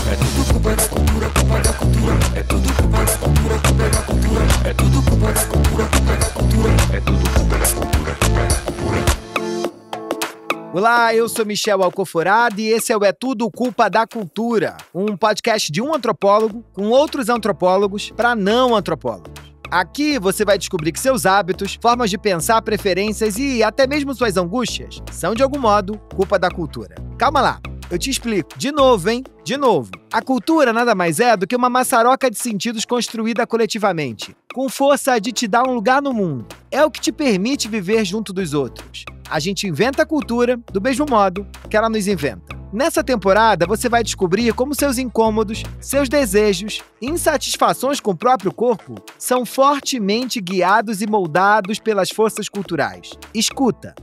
É tudo culpa da cultura, culpa da cultura. É tudo culpa da cultura, culpa da cultura. É tudo culpa da cultura, culpa da cultura. É tudo culpa da cultura, culpa da cultura. Olá, eu sou Michel Alcoforado e esse é o É Tudo Culpa da Cultura, um podcast de um antropólogo com outros antropólogos para não antropólogos. Aqui você vai descobrir que seus hábitos, formas de pensar, preferências e até mesmo suas angústias são, de algum modo, culpa da cultura. Calma lá, eu te explico. De novo, hein? De novo. A cultura nada mais é do que uma maçaroca de sentidos construída coletivamente, com força de te dar um lugar no mundo. É o que te permite viver junto dos outros. A gente inventa a cultura do mesmo modo que ela nos inventa. Nessa temporada, você vai descobrir como seus incômodos, seus desejos, insatisfações com o próprio corpo são fortemente guiados e moldados pelas forças culturais. Escuta,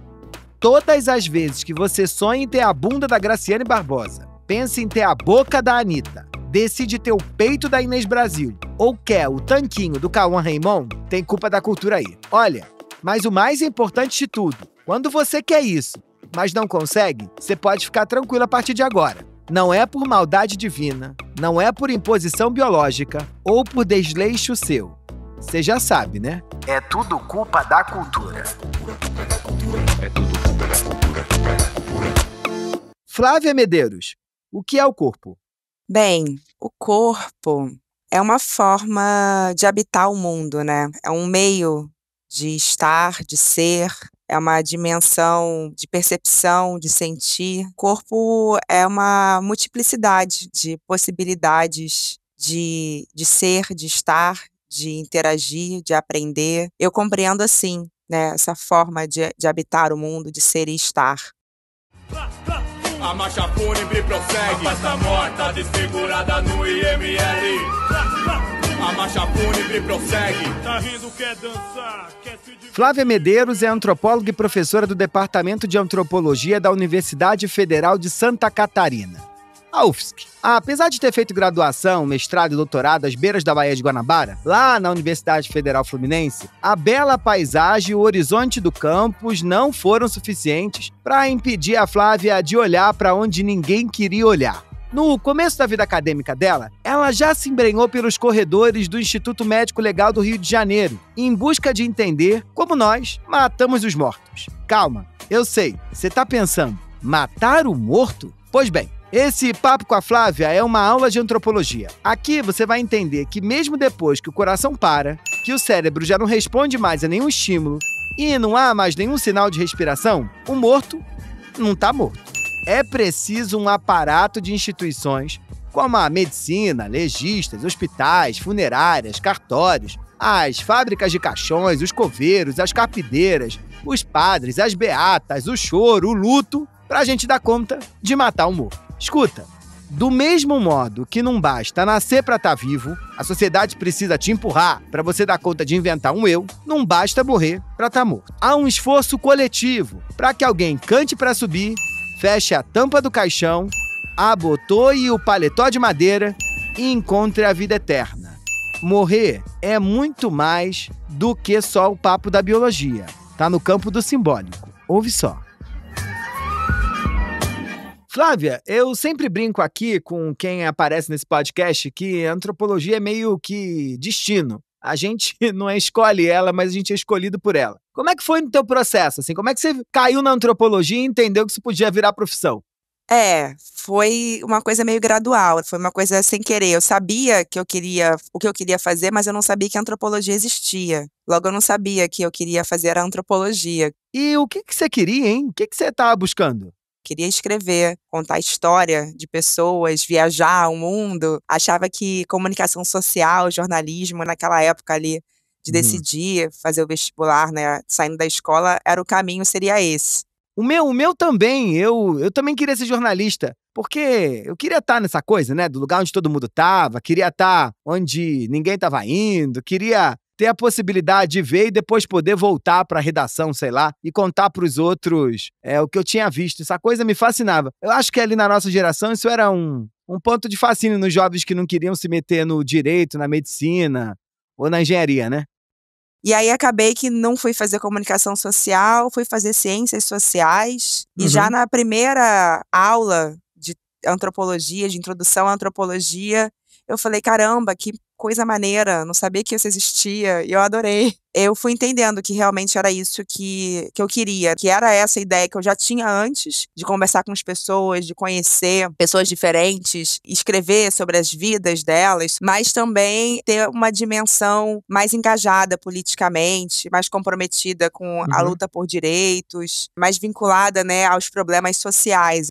todas as vezes que você sonha em ter a bunda da Graciane Barbosa, pensa em ter a boca da Anitta, decide ter o peito da Inês Brasil ou quer o tanquinho do Cauã Raymond, tem culpa da cultura aí. Olha, mas o mais importante de tudo, quando você quer isso, mas não consegue, você pode ficar tranquilo a partir de agora. Não é por maldade divina, não é por imposição biológica ou por desleixo seu. Você já sabe, né? É tudo culpa da cultura. É tudo culpa da cultura, culpa da cultura. Flávia Medeiros, o que é o corpo? Bem, o corpo é uma forma de habitar o mundo, né? É um meio de estar, de ser, é uma dimensão de percepção, de sentir. O corpo é uma multiplicidade de possibilidades de ser, de estar, de interagir, de aprender. Eu compreendo assim, né, essa forma de habitar o mundo, de ser e estar. A marcha fúnebre prossegue, a festa morta desfigurada no IML. A marcha fúnebre prossegue. Tá rindo, quer dançar, quer se divertir. Flávia Medeiros é antropóloga e professora do Departamento de Antropologia da Universidade Federal de Santa Catarina, a UFSC. Apesar de ter feito graduação, mestrado e doutorado às beiras da Baía de Guanabara, lá na Universidade Federal Fluminense, a bela paisagem e o horizonte do campus não foram suficientes para impedir a Flávia de olhar para onde ninguém queria olhar. No começo da vida acadêmica dela, ela já se embrenhou pelos corredores do Instituto Médico Legal do Rio de Janeiro, em busca de entender como nós matamos os mortos. Calma, eu sei, você tá pensando, matar o morto? Pois bem, esse papo com a Flávia é uma aula de antropologia. Aqui você vai entender que mesmo depois que o coração para, que o cérebro já não responde mais a nenhum estímulo e não há mais nenhum sinal de respiração, o morto não tá morto. É preciso um aparato de instituições, como a medicina, legistas, hospitais, funerárias, cartórios, as fábricas de caixões, os coveiros, as carpideiras, os padres, as beatas, o choro, o luto, pra gente dar conta de matar o morto. Escuta, do mesmo modo que não basta nascer pra estar vivo, a sociedade precisa te empurrar pra você dar conta de inventar um eu, não basta morrer pra estar morto. Há um esforço coletivo pra que alguém cante pra subir, feche a tampa do caixão, abotoe o paletó de madeira e encontre a vida eterna. Morrer é muito mais do que só o papo da biologia. Tá no campo do simbólico. Ouve só. Flávia, eu sempre brinco aqui com quem aparece nesse podcast que a antropologia é meio que destino. A gente não escolhe ela, mas a gente é escolhido por ela. Como é que foi no teu processo? Assim, como é que você caiu na antropologia e entendeu que isso podia virar profissão? Foi uma coisa meio gradual, foi uma coisa sem querer. Eu sabia que o que eu queria fazer, mas eu não sabia que a antropologia existia. Logo, eu não sabia que eu queria fazer a antropologia. E o que você queria, hein? O que você estava buscando? Queria escrever, contar história de pessoas, viajar o mundo. Achava que comunicação social, jornalismo, naquela época ali, de decidir fazer o vestibular, né, saindo da escola, era o caminho, seria esse. O meu também. Eu também queria ser jornalista, porque eu queria estar nessa coisa, né, do lugar onde todo mundo estava, queria estar onde ninguém estava indo, queria ter a possibilidade de ver e depois poder voltar para a redação, sei lá, e contar para os outros o que eu tinha visto. Essa coisa me fascinava. Eu acho que ali na nossa geração isso era um ponto de fascínio nos jovens que não queriam se meter no direito, na medicina ou na engenharia, né? E aí acabei que não fui fazer comunicação social, fui fazer ciências sociais. E já na primeira aula de antropologia, de introdução à antropologia. Eu falei, caramba, que coisa maneira, não sabia que isso existia, e eu adorei. Eu fui entendendo que realmente era isso que eu queria, que era essa ideia que eu já tinha antes, de conversar com as pessoas, de conhecer pessoas diferentes, escrever sobre as vidas delas, mas também ter uma dimensão mais engajada politicamente, mais comprometida com a luta por direitos, mais vinculada, né, aos problemas sociais.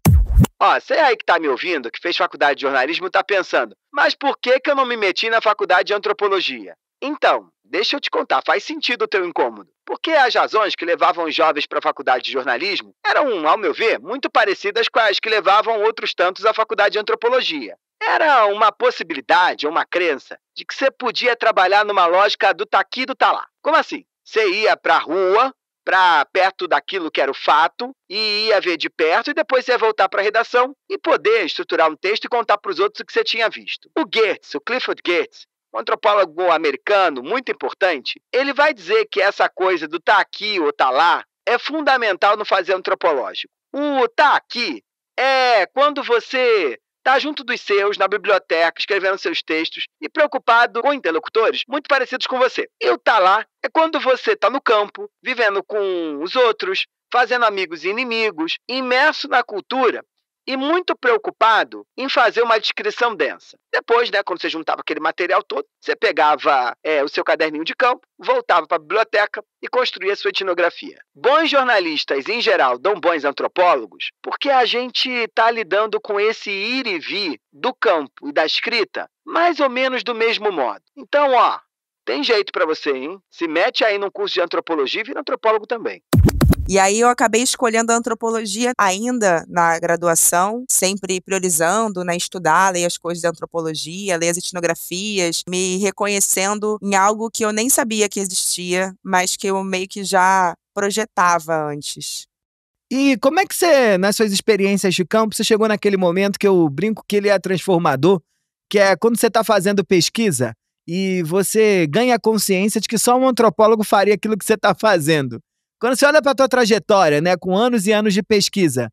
Ó, você aí que tá me ouvindo, que fez faculdade de jornalismo, tá pensando, mas por que eu não me meti na faculdade de antropologia? Então, deixa eu te contar, faz sentido o teu incômodo. Porque as razões que levavam os jovens para a faculdade de jornalismo eram, ao meu ver, muito parecidas com as que levavam outros tantos à faculdade de antropologia. Era uma possibilidade, uma crença, de que você podia trabalhar numa lógica do tá aqui e do tá lá. Como assim? Você ia pra rua, para perto daquilo que era o fato, e ia ver de perto, e depois ia voltar para a redação e poder estruturar um texto e contar para os outros o que você tinha visto. O Geertz, o Clifford Geertz, um antropólogo americano muito importante, ele vai dizer que essa coisa do tá aqui ou tá lá é fundamental no fazer antropológico. O tá aqui é quando você tá junto dos seus, na biblioteca, escrevendo seus textos e preocupado com interlocutores muito parecidos com você. E o tá lá é quando você tá no campo, vivendo com os outros, fazendo amigos e inimigos, imerso na cultura e muito preocupado em fazer uma descrição densa. Depois, né, quando você juntava aquele material todo, você pegava o seu caderninho de campo, voltava para a biblioteca e construía sua etnografia. Bons jornalistas, em geral, dão bons antropólogos porque a gente está lidando com esse ir e vir do campo e da escrita mais ou menos do mesmo modo. Então, ó, tem jeito para você, hein? Se mete aí num curso de antropologia e vira antropólogo também. E aí eu acabei escolhendo a antropologia ainda na graduação, sempre priorizando, né, estudar, ler as coisas da antropologia, ler as etnografias, me reconhecendo em algo que eu nem sabia que existia, mas que eu meio que já projetava antes. E como é que você, nas suas experiências de campo, você chegou naquele momento que eu brinco que ele é transformador, que é quando você está fazendo pesquisa e você ganha consciência de que só um antropólogo faria aquilo que você está fazendo? Quando você olha para a tua trajetória, né, com anos e anos de pesquisa,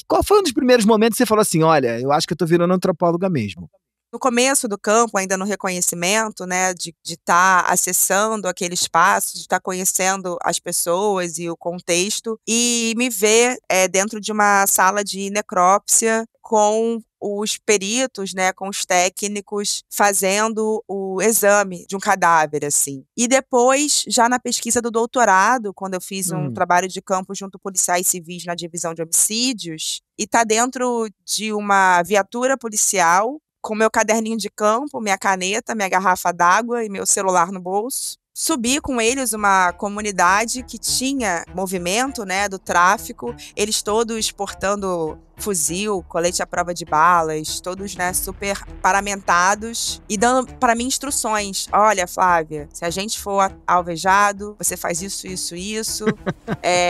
qual foi um dos primeiros momentos que você falou assim, olha, eu acho que eu estou virando antropóloga mesmo? No começo do campo, ainda no reconhecimento, né, de estar acessando aquele espaço, de estar conhecendo as pessoas e o contexto, e me ver dentro de uma sala de necrópsia com os peritos, né, com os técnicos fazendo o exame de um cadáver, assim. E depois, já na pesquisa do doutorado, quando eu fiz um trabalho de campo junto a policiais civis na divisão de homicídios, e tá dentro de uma viatura policial, com meu caderninho de campo, minha caneta, minha garrafa d'água e meu celular no bolso. Subi com eles uma comunidade que tinha movimento, né, do tráfico, eles todos portando fuzil, colete à prova de balas, todos, né, super paramentados e dando para mim instruções. Olha, Flávia, se a gente for alvejado, você faz isso, isso, isso.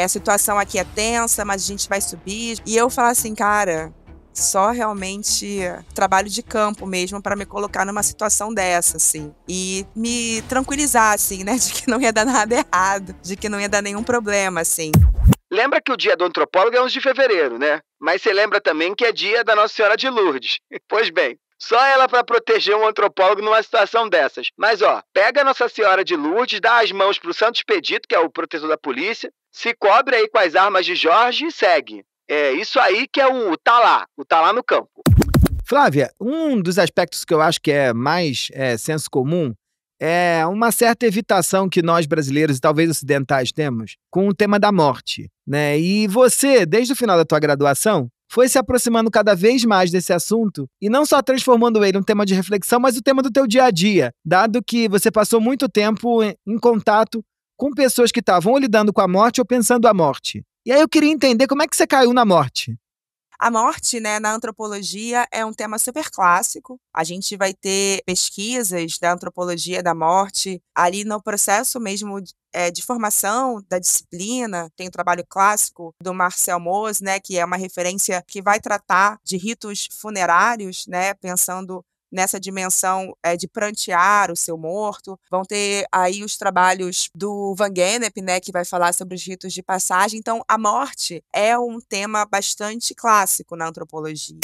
A situação aqui é tensa, mas a gente vai subir. E eu falo assim, cara, só realmente trabalho de campo mesmo para me colocar numa situação dessa, assim. E me tranquilizar, assim, né? De que não ia dar nada errado, de que não ia dar nenhum problema, assim. Lembra que o dia do antropólogo é 11 de fevereiro, né? Mas você lembra também que é dia da Nossa Senhora de Lourdes. Pois bem, só ela para proteger um antropólogo numa situação dessas. Mas, ó, pega a Nossa Senhora de Lourdes, dá as mãos pro Santo Expedito, que é o protetor da polícia, se cobre aí com as armas de Jorge e segue. É isso aí que é o tá lá no campo. Flávia, um dos aspectos que eu acho que é mais senso comum é uma certa evitação que nós brasileiros e talvez ocidentais temos com o tema da morte, né? E você, desde o final da tua graduação, foi se aproximando cada vez mais desse assunto e não só transformando ele em um tema de reflexão, mas o tema do teu dia a dia, dado que você passou muito tempo em contato com pessoas que estavam ou lidando com a morte ou pensando a morte. E aí eu queria entender como é que você caiu na morte. A morte, né, na antropologia é um tema super clássico. A gente vai ter pesquisas da antropologia da morte ali no processo mesmo de formação da disciplina. Tem o trabalho clássico do Marcel Mauss, né, que é uma referência que vai tratar de ritos funerários, né, pensando nessa dimensão de prantear o seu morto. Vão ter aí os trabalhos do Van Gennep, né, que vai falar sobre os ritos de passagem. Então, a morte é um tema bastante clássico na antropologia.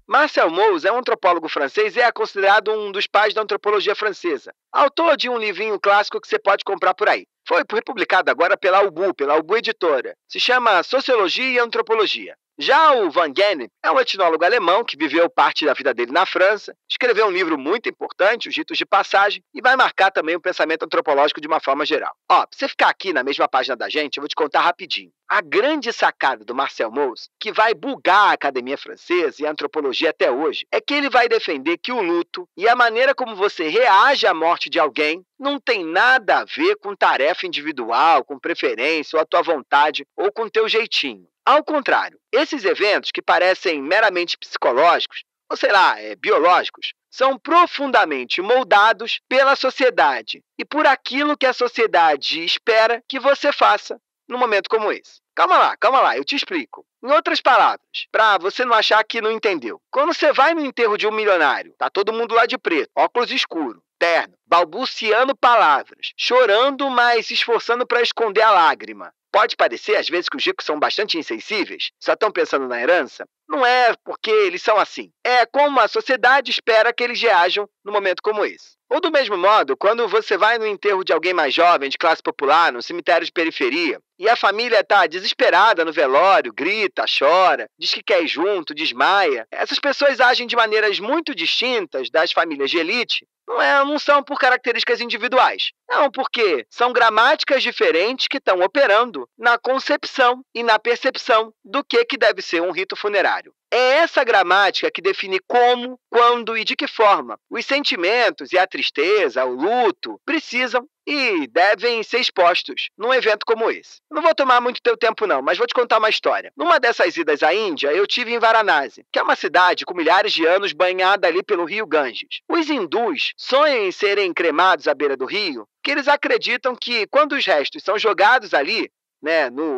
Marcel Mauss é um antropólogo francês e é considerado um dos pais da antropologia francesa. Autor de um livrinho clássico que você pode comprar por aí. Foi republicado agora pela UBU Editora. Se chama Sociologia e Antropologia. Já o Van Gennep é um etnólogo alemão que viveu parte da vida dele na França, escreveu um livro muito importante, Os Ritos de Passagem, e vai marcar também o pensamento antropológico de uma forma geral. Pra você ficar aqui na mesma página da gente, eu vou te contar rapidinho. A grande sacada do Marcel Mauss, que vai bugar a academia francesa e a antropologia até hoje, é que ele vai defender que o luto e a maneira como você reage à morte de alguém não tem nada a ver com tarefa individual, com preferência, ou a tua vontade, ou com teu jeitinho. Ao contrário, esses eventos que parecem meramente psicológicos, ou sei lá, biológicos, são profundamente moldados pela sociedade e por aquilo que a sociedade espera que você faça num momento como esse. Calma lá, eu te explico. Em outras palavras, para você não achar que não entendeu. Quando você vai no enterro de um milionário, tá todo mundo lá de preto, óculos escuro, terno, balbuciando palavras, chorando, mas se esforçando para esconder a lágrima. Pode parecer, às vezes, que os ricos são bastante insensíveis, só estão pensando na herança. Não é porque eles são assim. É como a sociedade espera que eles reajam num momento como esse. Ou do mesmo modo, quando você vai no enterro de alguém mais jovem, de classe popular, num cemitério de periferia, e a família está desesperada no velório, grita, chora, diz que quer ir junto, desmaia, essas pessoas agem de maneiras muito distintas das famílias de elite. Não são por características individuais. Não, porque são gramáticas diferentes que estão operando na concepção e na percepção do que deve ser um rito funerário. É essa gramática que define como, quando e de que forma os sentimentos e a tristeza, o luto, precisam e devem ser expostos num evento como esse. Não vou tomar muito teu tempo não, mas vou te contar uma história. Numa dessas idas à Índia, eu tive em Varanasi, que é uma cidade com milhares de anos banhada ali pelo rio Ganges. Os hindus sonham em serem cremados à beira do rio, que eles acreditam que quando os restos são jogados ali,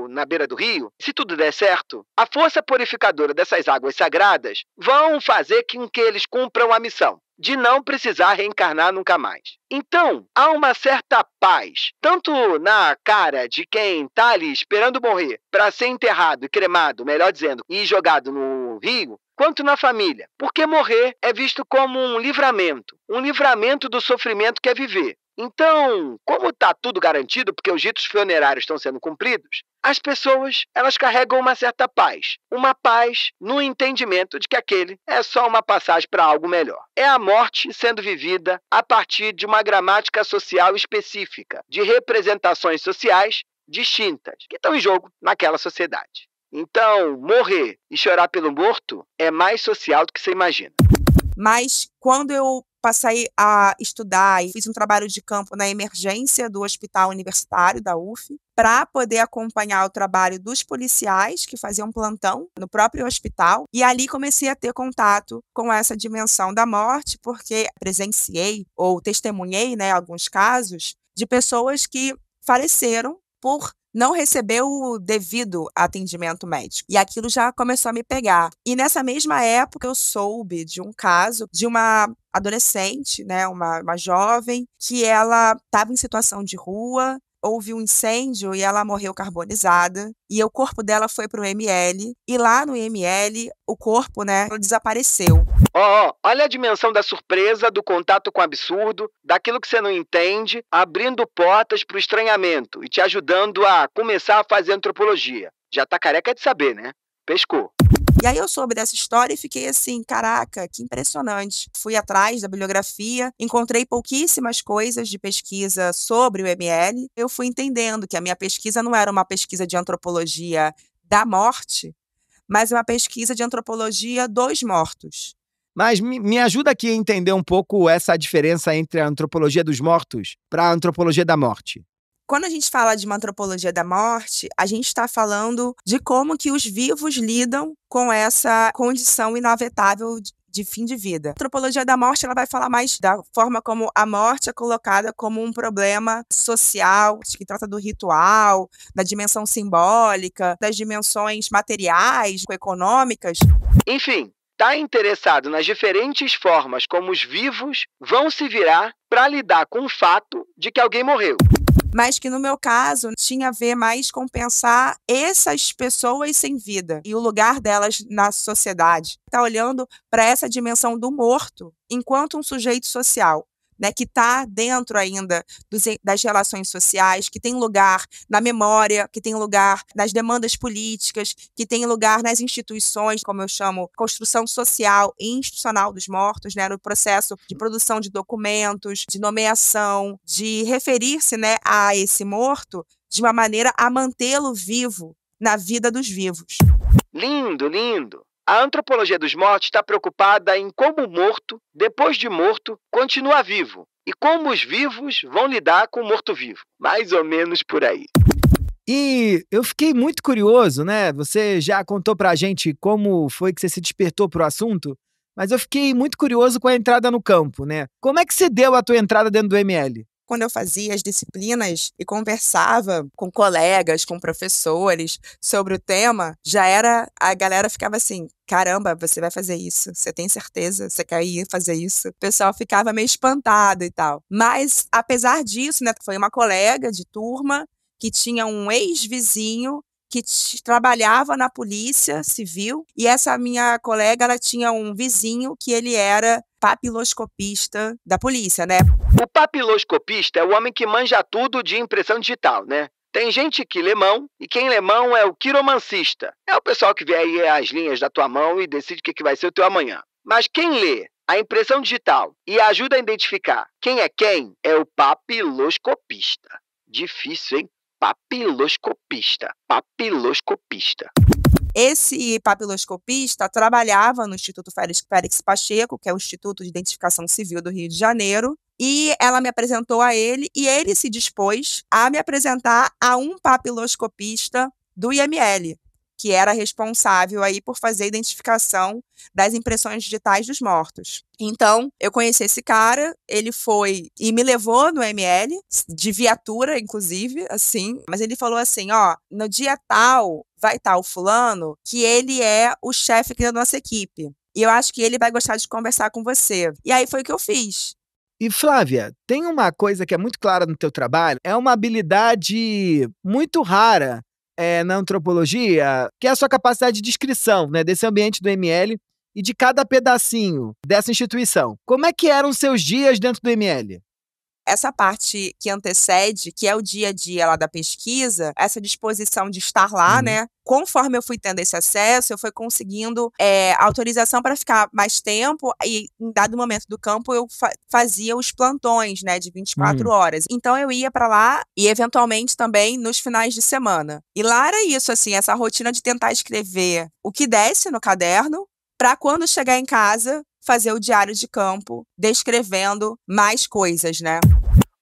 na beira do rio, se tudo der certo, a força purificadora dessas águas sagradas vão fazer com que eles cumpram a missão de não precisar reencarnar nunca mais. Então, há uma certa paz, tanto na cara de quem está ali esperando morrer para ser enterrado e cremado, melhor dizendo, e jogado no rio, quanto na família, porque morrer é visto como um livramento do sofrimento que é viver. Então, como está tudo garantido, porque os ritos funerários estão sendo cumpridos, as pessoas elas carregam uma certa paz no entendimento de que aquele é só uma passagem para algo melhor. É a morte sendo vivida a partir de uma gramática social específica, de representações sociais distintas, que estão em jogo naquela sociedade. Então, morrer e chorar pelo morto é mais social do que você imagina. Mas quando eu passei a estudar e fiz um trabalho de campo na emergência do Hospital Universitário da UF, para poder acompanhar o trabalho dos policiais que faziam plantão no próprio hospital, e ali comecei a ter contato com essa dimensão da morte, porque presenciei ou testemunhei, alguns casos de pessoas que faleceram por não receber o devido atendimento médico. E aquilo já começou a me pegar. E nessa mesma época eu soube de um caso de uma adolescente, uma jovem, que ela estava em situação de rua, houve um incêndio e ela morreu carbonizada, e o corpo dela foi para o IML, e lá no IML o corpo desapareceu. Olha a dimensão da surpresa, do contato com o absurdo, daquilo que você não entende, abrindo portas para o estranhamento e te ajudando a começar a fazer antropologia. Já tá careca de saber, né? Pescou. E aí eu soube dessa história e fiquei assim, caraca, que impressionante. Fui atrás da bibliografia, encontrei pouquíssimas coisas de pesquisa sobre o IML. Eu fui entendendo que a minha pesquisa não era uma pesquisa de antropologia da morte, mas uma pesquisa de antropologia dos mortos. Mas me ajuda aqui a entender um pouco essa diferença entre a antropologia dos mortos para a antropologia da morte. Quando a gente fala de uma antropologia da morte, a gente está falando de como que os vivos lidam com essa condição inavetável de fim de vida. A antropologia da morte ela vai falar mais da forma como a morte é colocada como um problema social, que trata do ritual, da dimensão simbólica, das dimensões materiais, econômicas. Enfim, está interessado nas diferentes formas como os vivos vão se virar para lidar com o fato de que alguém morreu. Mas que no meu caso tinha a ver mais com pensar essas pessoas sem vida e o lugar delas na sociedade. Tá olhando para essa dimensão do morto enquanto um sujeito social, né, que está dentro ainda das relações sociais, que tem lugar na memória, que tem lugar nas demandas políticas, que tem lugar nas instituições, como eu chamo, construção social e institucional dos mortos, né, no processo de produção de documentos, de nomeação, de referir-se, né, a esse morto de uma maneira a mantê-lo vivo na vida dos vivos. Lindo, lindo! A antropologia dos mortos está preocupada em como o morto, depois de morto, continua vivo e como os vivos vão lidar com o morto-vivo. Mais ou menos por aí. E eu fiquei muito curioso, né? Você já contou pra gente como foi que você se despertou pro assunto, mas eu fiquei muito curioso com a entrada no campo, né? Como é que você deu a tua entrada dentro do ML? Quando eu fazia as disciplinas e conversava com colegas, com professores sobre o tema, a galera ficava assim, caramba, você vai fazer isso? Você tem certeza? Você quer ir fazer isso? O pessoal ficava meio espantado e tal. Mas, apesar disso, né, foi uma colega de turma que tinha um ex-vizinho que trabalhava na polícia civil, e essa minha colega, ela tinha um vizinho que ele era papiloscopista da polícia, né? O papiloscopista é o homem que manja tudo de impressão digital, né? Tem gente que lê mão, e quem lê mão é o quiromancista. É o pessoal que vê aí as linhas da tua mão e decide o que vai ser o teu amanhã. Mas quem lê a impressão digital e ajuda a identificar quem é o papiloscopista. Difícil, hein? Papiloscopista. Esse papiloscopista trabalhava no Instituto Félix Pacheco, que é o Instituto de Identificação Civil do Rio de Janeiro, e ela me apresentou a ele, e ele se dispôs a me apresentar a um papiloscopista do IML, que era responsável aí por fazer a identificação das impressões digitais dos mortos. Então, eu conheci esse cara, ele foi e me levou no ML, de viatura, inclusive, assim, mas ele falou assim, ó, no dia tal vai estar o fulano, que ele é o chefe aqui da nossa equipe, e eu acho que ele vai gostar de conversar com você. E aí foi o que eu fiz. E Flávia, tem uma coisa que é muito clara no teu trabalho, é uma habilidade muito rara na antropologia, que é a sua capacidade de descrição, né, desse ambiente do ML e de cada pedacinho dessa instituição. Como é que eram os seus dias dentro do ML? Essa parte que antecede, que é o dia a dia lá da pesquisa, essa disposição de estar lá, né? Conforme eu fui tendo esse acesso, eu fui conseguindo autorização para ficar mais tempo e, em dado momento do campo, eu fazia os plantões, né, de 24 horas. Então, eu ia para lá e, eventualmente, também nos finais de semana. E lá era isso, assim, essa rotina de tentar escrever o que desce no caderno para, quando chegar em casa, fazer o diário de campo, descrevendo mais coisas, né?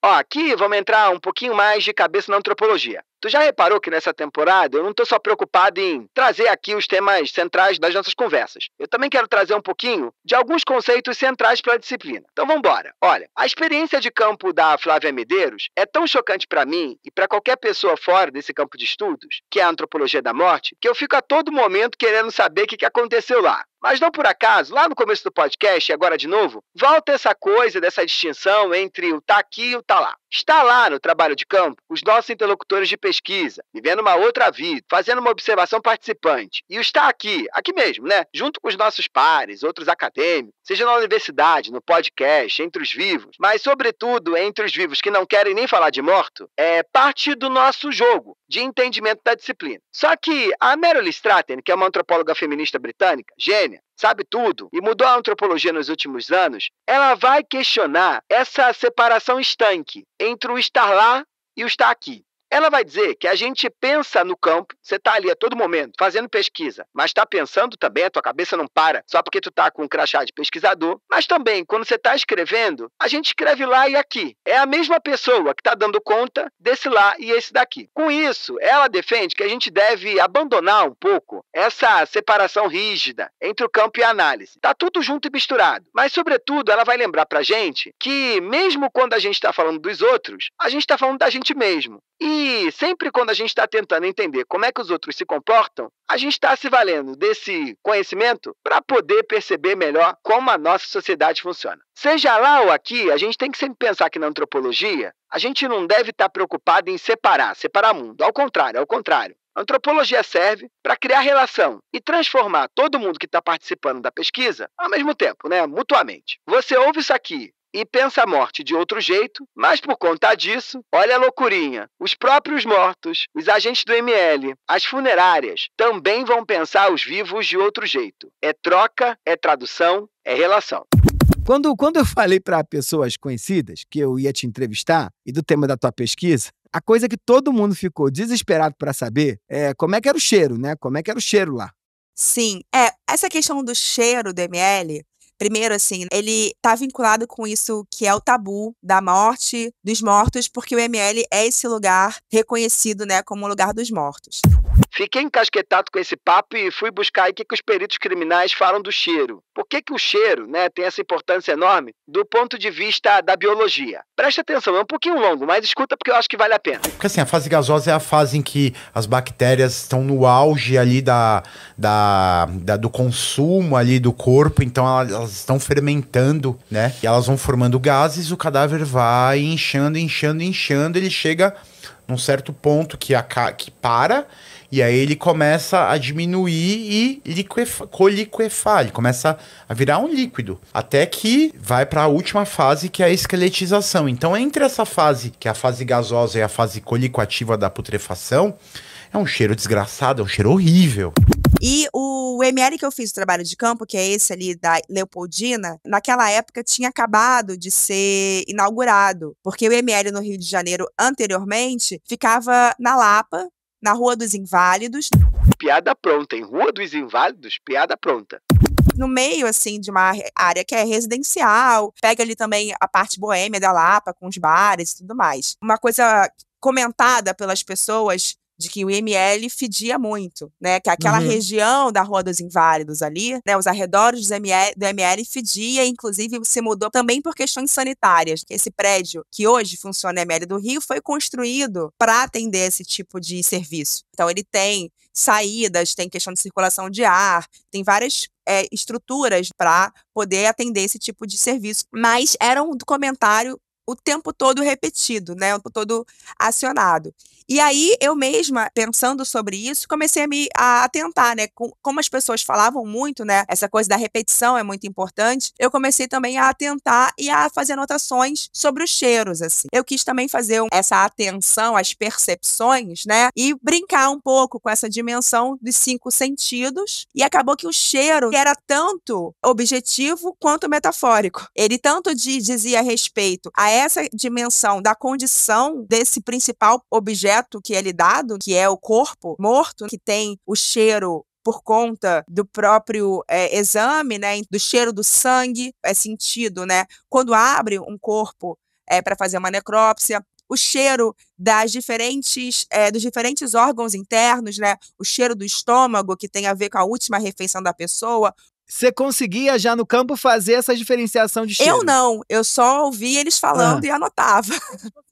Ó, aqui vamos entrar um pouquinho mais de cabeça na antropologia. Tu já reparou que nessa temporada eu não estou só preocupado em trazer aqui os temas centrais das nossas conversas. Eu também quero trazer um pouquinho de alguns conceitos centrais para a disciplina. Então vamos embora. Olha, a experiência de campo da Flávia Medeiros é tão chocante para mim e para qualquer pessoa fora desse campo de estudos, que é a antropologia da morte, que eu fico a todo momento querendo saber o que aconteceu lá. Mas não por acaso, lá no começo do podcast, e agora de novo, volta essa coisa dessa distinção entre o tá aqui e o tá lá. Está lá no trabalho de campo os nossos interlocutores de pesquisa, vivendo uma outra vida, fazendo uma observação participante. E o está aqui mesmo, né? Junto com os nossos pares, outros acadêmicos, seja na universidade, no podcast, entre os vivos, mas sobretudo entre os vivos que não querem nem falar de morto, é parte do nosso jogo de entendimento da disciplina. Só que a Meryl Stratton, que é uma antropóloga feminista britânica, gênia, sabe tudo e mudou a antropologia nos últimos anos, ela vai questionar essa separação estanque entre o estar lá e o estar aqui. Ela vai dizer que a gente pensa no campo, você está ali a todo momento fazendo pesquisa, mas está pensando também, a tua cabeça não para só porque tu está com um crachá de pesquisador, mas também quando você está escrevendo, a gente escreve lá e aqui. É a mesma pessoa que está dando conta desse lá e esse daqui. Com isso, ela defende que a gente deve abandonar um pouco essa separação rígida entre o campo e a análise. Está tudo junto e misturado, mas sobretudo ela vai lembrar pra gente que mesmo quando a gente está falando dos outros, a gente está falando da gente mesmo. E que sempre quando a gente está tentando entender como é que os outros se comportam, a gente está se valendo desse conhecimento para poder perceber melhor como a nossa sociedade funciona. Seja lá ou aqui, a gente tem que sempre pensar que na antropologia, a gente não deve estar preocupado em separar mundo. Ao contrário. A antropologia serve para criar relação e transformar todo mundo que está participando da pesquisa ao mesmo tempo, mutuamente. Você ouve isso aqui e pensa a morte de outro jeito, mas por conta disso, olha a loucurinha. Os próprios mortos, os agentes do ML, as funerárias, também vão pensar os vivos de outro jeito. É troca, é tradução, é relação. Quando eu falei para pessoas conhecidas que eu ia te entrevistar e do tema da tua pesquisa, a coisa que todo mundo ficou desesperado para saber é como é que era o cheiro, Como é que era o cheiro lá? Sim, essa questão do cheiro do ML, primeiro, assim, ele tá vinculado com isso que é o tabu da morte dos mortos, porque o ML é esse lugar reconhecido, como o lugar dos mortos. Fiquei encasquetado com esse papo e fui buscar aí o que os peritos criminais falam do cheiro. Por que o cheiro, tem essa importância enorme do ponto de vista da biologia? Presta atenção, é um pouquinho longo, mas escuta porque eu acho que vale a pena. Porque assim, a fase gasosa é a fase em que as bactérias estão no auge ali do consumo ali do corpo, então elas estão fermentando, E elas vão formando gases, o cadáver vai inchando, ele chega num certo ponto que para, e aí ele começa a diminuir e coliquefar, ele começa a virar um líquido, até que vai para a última fase, que é a esqueletização. Então, entre essa fase, que é a fase gasosa, e a fase colicoativa da putrefação, é um cheiro desgraçado, é um cheiro horrível. E o ML que eu fiz o trabalho de campo, que é esse ali da Leopoldina, naquela época tinha acabado de ser inaugurado, porque o ML no Rio de Janeiro, anteriormente, ficava na Lapa, na Rua dos Inválidos. Piada pronta, em Rua dos Inválidos, piada pronta. No meio, assim, de uma área que é residencial, pega ali também a parte boêmia da Lapa, com os bares e tudo mais. Uma coisa comentada pelas pessoas de que o ML fedia muito, que aquela região da Rua dos Inválidos ali, os arredores do ML fedia, inclusive se mudou também por questões sanitárias. Esse prédio que hoje funciona no ML do Rio foi construído para atender esse tipo de serviço. Então ele tem saídas, tem questão de circulação de ar, tem várias estruturas para poder atender esse tipo de serviço. Mas era um comentário o tempo todo repetido, o tempo todo acionado. E aí, eu mesma, pensando sobre isso, comecei a atentar, como as pessoas falavam muito, essa coisa da repetição é muito importante, eu comecei também a atentar e a fazer anotações sobre os cheiros, assim. Eu quis também fazer essa atenção às percepções, e brincar um pouco com essa dimensão dos 5 sentidos, e acabou que o cheiro era tanto objetivo quanto metafórico. Ele tanto dizia respeito a essa dimensão da condição desse principal objeto que é lidado, que é o corpo morto, que tem o cheiro por conta do próprio exame, do cheiro do sangue, é sentido, quando abre um corpo para fazer uma necrópsia, o cheiro dos diferentes órgãos internos, o cheiro do estômago, que tem a ver com a última refeição da pessoa. Você conseguia já no campo fazer essa diferenciação de cheiro? Eu não, eu só ouvia eles falando e anotava.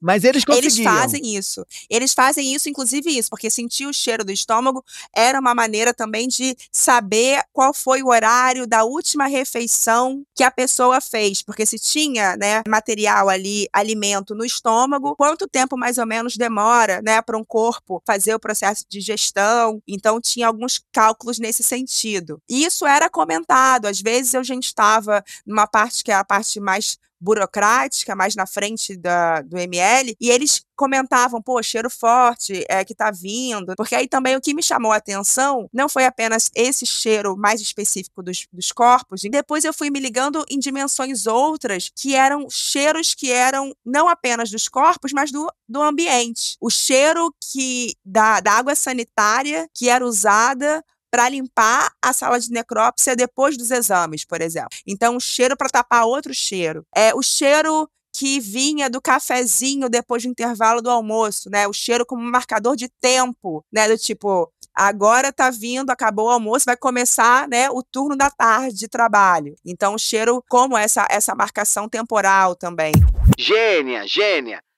Mas eles conseguiam? Eles fazem isso, inclusive isso, porque sentir o cheiro do estômago era uma maneira também de saber qual foi o horário da última refeição que a pessoa fez, porque se tinha, material ali, alimento no estômago, quanto tempo mais ou menos demora, para um corpo fazer o processo de digestão, então tinha alguns cálculos nesse sentido. E isso era comentado. Às vezes a gente estava numa parte que é a parte mais burocrática, mais na frente do ML, e eles comentavam, cheiro forte que tá vindo, porque aí também o que me chamou a atenção não foi apenas esse cheiro mais específico dos corpos, e depois eu fui me ligando em dimensões outras, que eram cheiros que eram não apenas dos corpos, mas do ambiente. O cheiro da água sanitária que era usada para limpar a sala de necrópsia depois dos exames, por exemplo. Então, o cheiro para tapar outro cheiro. O cheiro que vinha do cafezinho depois do intervalo do almoço, o cheiro como marcador de tempo, do tipo, agora tá vindo, acabou o almoço, vai começar, o turno da tarde de trabalho. Então, o cheiro como essa marcação temporal também. Gênia!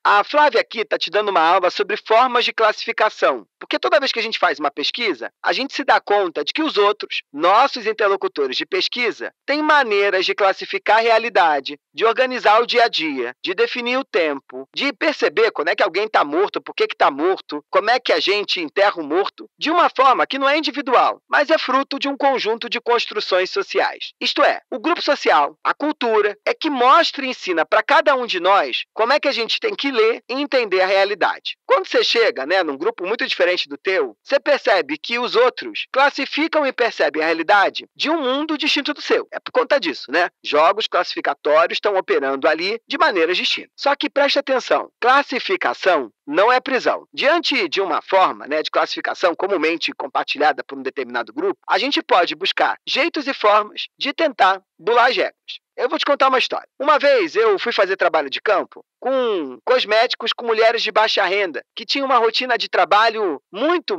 A Flávia aqui está te dando uma aula sobre formas de classificação. Porque toda vez que a gente faz uma pesquisa, a gente se dá conta de que os outros, nossos interlocutores de pesquisa, têm maneiras de classificar a realidade, de organizar o dia a dia, de definir o tempo, de perceber quando é que alguém está morto, por que está morto, como é que a gente enterra o morto, de uma forma que não é individual, mas é fruto de um conjunto de construções sociais. Isto é, o grupo social, a cultura, é que mostra e ensina para cada um de nós como é que a gente tem que ler e entender a realidade. Quando você chega, num grupo muito diferente do teu, você percebe que os outros classificam e percebem a realidade de um mundo distinto do seu. É por conta disso, Jogos classificatórios estão operando ali de maneiras distintas. Só que preste atenção, classificação não é prisão. Diante de uma forma de classificação comumente compartilhada por um determinado grupo, a gente pode buscar jeitos e formas de tentar bular as regras. Eu vou te contar uma história. Uma vez eu fui fazer trabalho de campo com cosméticos com mulheres de baixa renda, que tinham uma rotina de trabalho muito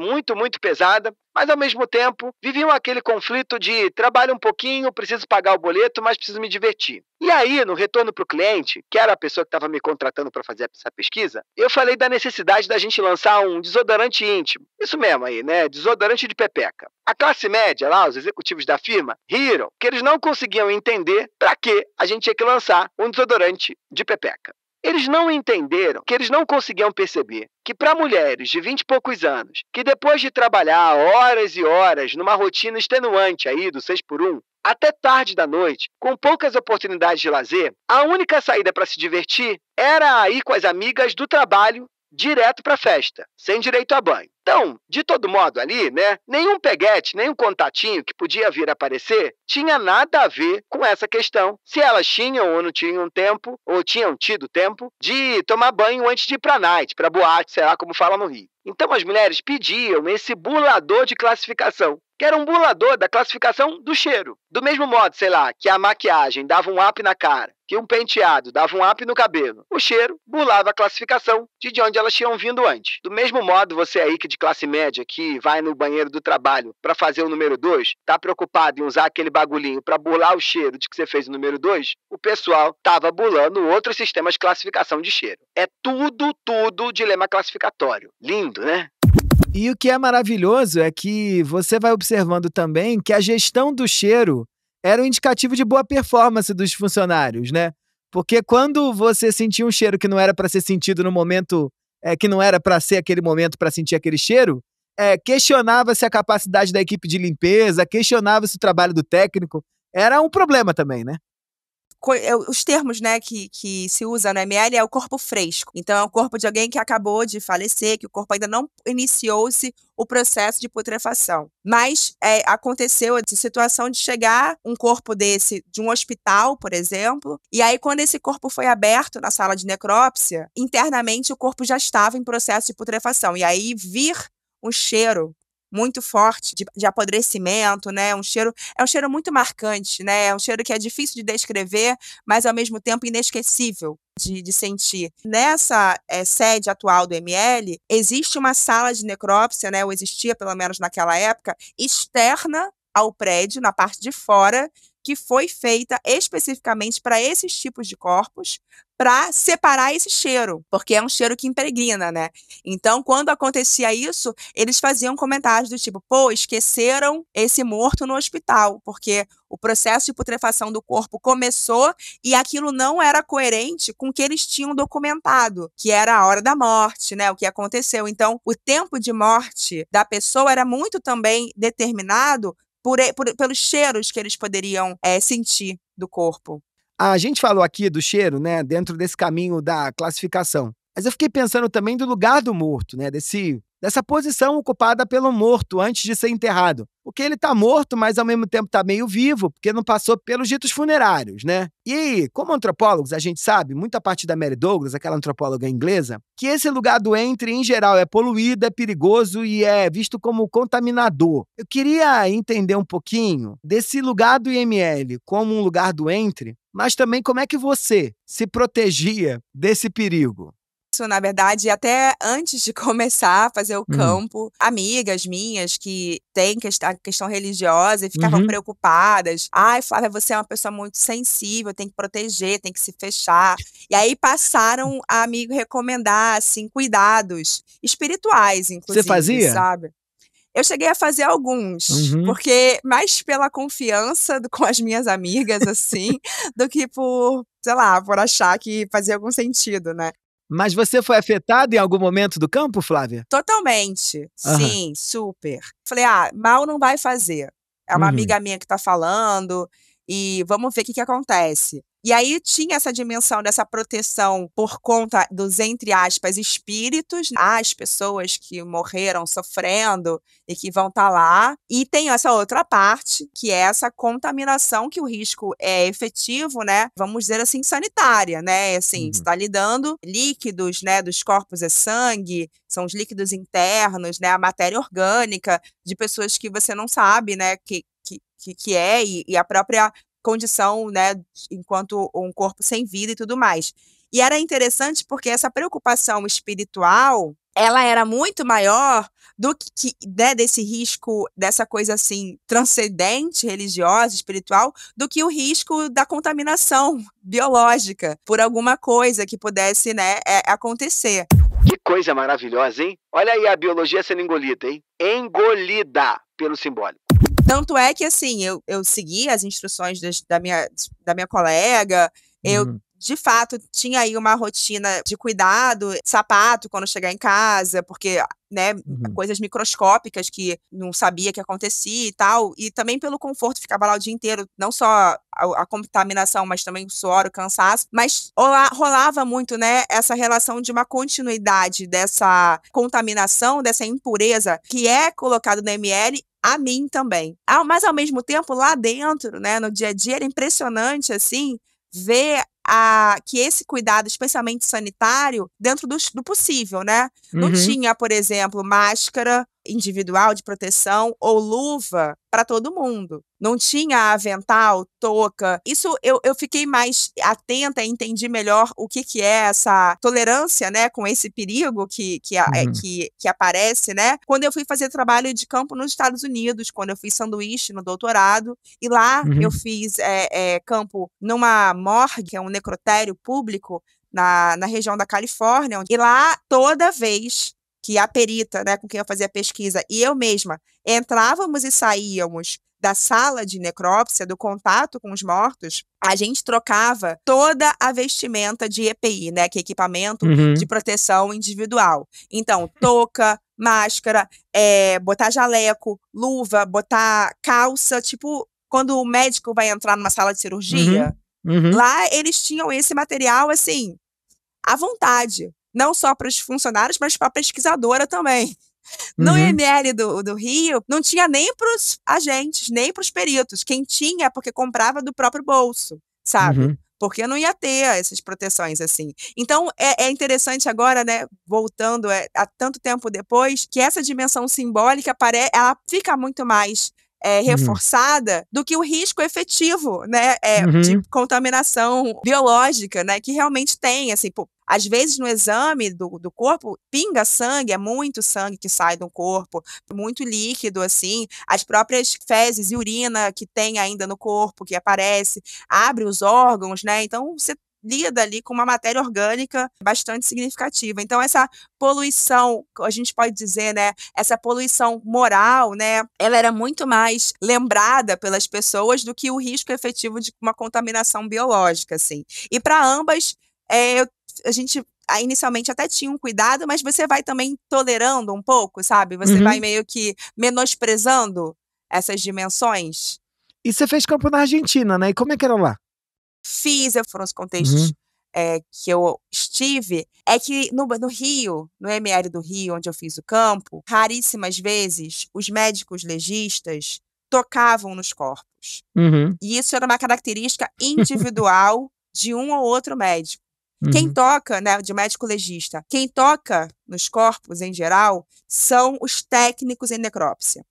pesada, mas ao mesmo tempo viviam aquele conflito de trabalho um pouquinho, preciso pagar o boleto, mas preciso me divertir. E aí, no retorno para o cliente, que era a pessoa que estava me contratando para fazer essa pesquisa, eu falei da necessidade da gente lançar um desodorante íntimo. Isso mesmo aí, desodorante de pepeca. A classe média lá, os executivos da firma, riram que eles não conseguiam entender para que a gente tinha que lançar um desodorante de pepeca. Eles não entenderam, que eles não conseguiam perceber que para mulheres de 20 e poucos anos, que depois de trabalhar horas e horas numa rotina extenuante aí do 6x1, até tarde da noite, com poucas oportunidades de lazer, a única saída para se divertir era ir com as amigas do trabalho direto para a festa, sem direito a banho. Então, de todo modo ali, nenhum peguete, nenhum contatinho que podia vir a aparecer tinha nada a ver com essa questão, se elas tinham ou não tinham tempo, ou tinham tido tempo, de tomar banho antes de ir para night, para boate, sei lá como fala no Rio. Então as mulheres pediam esse bulador de classificação, que era um bulador da classificação do cheiro. Do mesmo modo, sei lá, que a maquiagem dava um up na cara, que um penteado dava um up no cabelo, o cheiro bulava a classificação de onde elas tinham vindo antes. Do mesmo modo, você aí que de classe média, que vai no banheiro do trabalho para fazer o número 2, tá preocupado em usar aquele bagulhinho para burlar o cheiro de que você fez o número 2, o pessoal tava bulando outros sistemas de classificação de cheiro. É tudo dilema classificatório. Lindo, né? E o que é maravilhoso é que você vai observando também que a gestão do cheiro era um indicativo de boa performance dos funcionários, Porque quando você sentia um cheiro que não era para ser sentido no momento, que não era para ser aquele momento para sentir aquele cheiro, questionava-se a capacidade da equipe de limpeza, questionava-se o trabalho do técnico. Era um problema também, Os termos, que se usa no ML é o corpo fresco. Então, é o corpo de alguém que acabou de falecer, que o corpo ainda não iniciou-se o processo de putrefação. Mas aconteceu a situação de chegar um corpo desse de um hospital, por exemplo, e aí quando esse corpo foi aberto na sala de necrópsia, internamente o corpo já estava em processo de putrefação. E aí vir um cheiro muito forte de apodrecimento, é um cheiro muito marcante, é um cheiro que é difícil de descrever, mas ao mesmo tempo inesquecível de sentir. Nessa sede atual do ML, existe uma sala de necrópsia, ou existia pelo menos naquela época, externa ao prédio, na parte de fora, que foi feita especificamente para esses tipos de corpos, para separar esse cheiro, porque é um cheiro que impregna, Então, quando acontecia isso, eles faziam comentários do tipo, esqueceram esse morto no hospital, porque o processo de putrefação do corpo começou e aquilo não era coerente com o que eles tinham documentado, que era a hora da morte, o que aconteceu. Então, o tempo de morte da pessoa era muito também determinado pelos cheiros que eles poderiam sentir do corpo. A gente falou aqui do cheiro, dentro desse caminho da classificação. Mas eu fiquei pensando também do lugar do morto, dessa posição ocupada pelo morto antes de ser enterrado. Porque ele tá morto, mas ao mesmo tempo tá meio vivo, porque não passou pelos ritos funerários, E, como antropólogos, a gente sabe, muito a partir da Mary Douglas, aquela antropóloga inglesa, que esse lugar do entre, em geral, é poluído, é perigoso e é visto como contaminador. Eu queria entender um pouquinho desse lugar do IML como um lugar do entre, mas também como é que você se protegia desse perigo. Isso, na verdade, até antes de começar a fazer o campo, amigas minhas que têm questão religiosa e ficavam preocupadas. Ai, Flávia, você é uma pessoa muito sensível, tem que proteger, tem que se fechar. E aí passaram a me recomendar, assim, cuidados espirituais, Você inclusive, fazia? sabe? Eu cheguei a fazer alguns, porque mais pela confiança com as minhas amigas, assim, do que por, sei lá, por achar que fazia algum sentido, né? Mas você foi afetada em algum momento do campo, Flávia? Totalmente. Aham. Sim, super. Falei, mal não vai fazer. É uma amiga minha que tá falando e vamos ver o que que acontece. E aí tinha essa dimensão dessa proteção por conta dos, entre aspas, espíritos, as pessoas que morreram sofrendo e que vão estar lá. E tem essa outra parte, que é essa contaminação, que o risco é efetivo, né? Vamos dizer assim, sanitária, né? Assim, você está lidando líquidos, né? Dos corpos é sangue, são os líquidos internos, né? A matéria orgânica de pessoas que você não sabe, né? Que é, e a própria condição, né, enquanto um corpo sem vida e tudo mais. E era interessante porque essa preocupação espiritual, ela era muito maior do que, né, desse risco, dessa coisa assim, transcendente, religiosa, espiritual, do que o risco da contaminação biológica por alguma coisa que pudesse, né, acontecer. Que coisa maravilhosa, hein? Olha aí a biologia sendo engolida, hein? Engolida pelo simbólico. Tanto é que, assim, eu segui as instruções da minha colega, eu, de fato, tinha aí uma rotina de cuidado, sapato quando chegar em casa, porque, né, coisas microscópicas que não sabia que acontecia e tal, e também pelo conforto, ficava lá o dia inteiro, não só a contaminação, mas também o suor, o cansaço, mas rolava muito, né, essa relação de uma continuidade dessa contaminação, dessa impureza que é colocado no ML, a mim também. Mas, ao mesmo tempo, lá dentro, né, no dia a dia, era impressionante, assim, ver que esse cuidado, especialmente sanitário, dentro do possível, né? Não tinha, por exemplo, máscara individual de proteção ou luva para todo mundo. Não tinha avental, touca. Isso eu fiquei mais atenta e entendi melhor o que é essa tolerância, né, com esse perigo que aparece, né? Quando eu fui fazer trabalho de campo nos Estados Unidos, quando eu fiz sanduíche no doutorado, e lá eu fiz campo numa morgue, que é um necrotério público, na região da Califórnia, e lá toda vez que a perita, né, com quem eu fazia pesquisa, e eu mesma entrávamos e saíamos da sala de necrópsia, do contato com os mortos, a gente trocava toda a vestimenta de EPI, né, que é equipamento de proteção individual. Então, touca, máscara, botar jaleco, luva, botar calça, tipo, quando o médico vai entrar numa sala de cirurgia, lá eles tinham esse material, assim, à vontade. Não só para os funcionários, mas para a pesquisadora também. No IML do Rio, não tinha nem para os agentes, nem para os peritos. Quem tinha, porque comprava do próprio bolso, sabe? Porque não ia ter essas proteções, assim. Então, é interessante agora, né, voltando há tanto tempo depois, que essa dimensão simbólica, ela fica muito mais reforçada do que o risco efetivo, né, de contaminação biológica, né, que realmente tem, assim, às vezes no exame do corpo, pinga sangue, é muito sangue que sai do corpo, muito líquido, assim, as próprias fezes e urina que tem ainda no corpo, que aparece, abre os órgãos, né, então você lida ali com uma matéria orgânica bastante significativa. Então, essa poluição, a gente pode dizer, né, essa poluição moral, né, ela era muito mais lembrada pelas pessoas do que o risco efetivo de uma contaminação biológica, assim. E para ambas, a gente inicialmente até tinha um cuidado, mas você vai também tolerando um pouco, sabe? Você vai meio que menosprezando essas dimensões. E você fez campo na Argentina, né? E como é que era lá? Foram os contextos que eu estive, é que no Rio, no ML do Rio, onde eu fiz o campo, raríssimas vezes os médicos legistas tocavam nos corpos. E isso era uma característica individual de um ou outro médico. Quem toca, né, de médico legista, quem toca nos corpos em geral são os técnicos em necrópsia.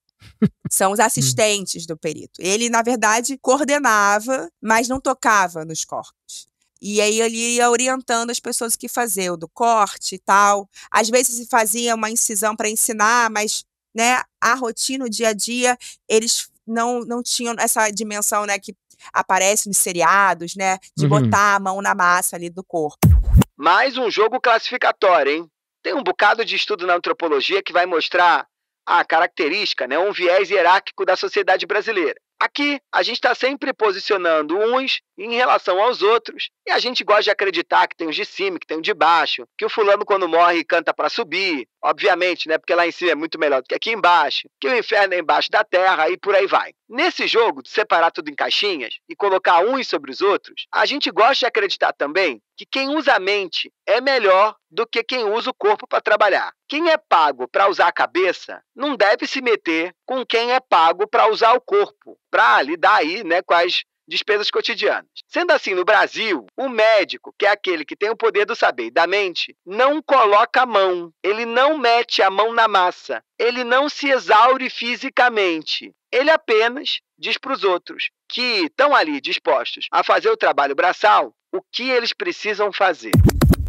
São os assistentes do perito. Ele, na verdade, coordenava, mas não tocava nos corpos. E aí ele ia orientando as pessoas o que fazer, o do corte e tal. Às vezes se fazia uma incisão para ensinar, mas, né, a rotina, o dia a dia, eles não tinham essa dimensão, né, que aparece nos seriados, né, de botar a mão na massa ali do corpo. Mais um jogo classificatório, hein? Tem um bocado de estudo na antropologia que vai mostrar a característica, né, um viés hierárquico da sociedade brasileira. Aqui, a gente está sempre posicionando uns em relação aos outros, e a gente gosta de acreditar que tem os de cima, que tem os de baixo, que o fulano quando morre canta para subir, obviamente, né, porque lá em cima é muito melhor do que aqui embaixo, que o inferno é embaixo da terra e por aí vai. Nesse jogo de separar tudo em caixinhas e colocar uns sobre os outros, a gente gosta de acreditar também que quem usa a mente é melhor do que quem usa o corpo para trabalhar. Quem é pago para usar a cabeça não deve se meter com quem é pago para usar o corpo, para lidar aí, né, com as despesas cotidianas. Sendo assim, no Brasil, o médico, que é aquele que tem o poder do saber e da mente, não coloca a mão, ele não mete a mão na massa, ele não se exaure fisicamente. Ele apenas diz para os outros que estão ali dispostos a fazer o trabalho braçal, o que eles precisam fazer.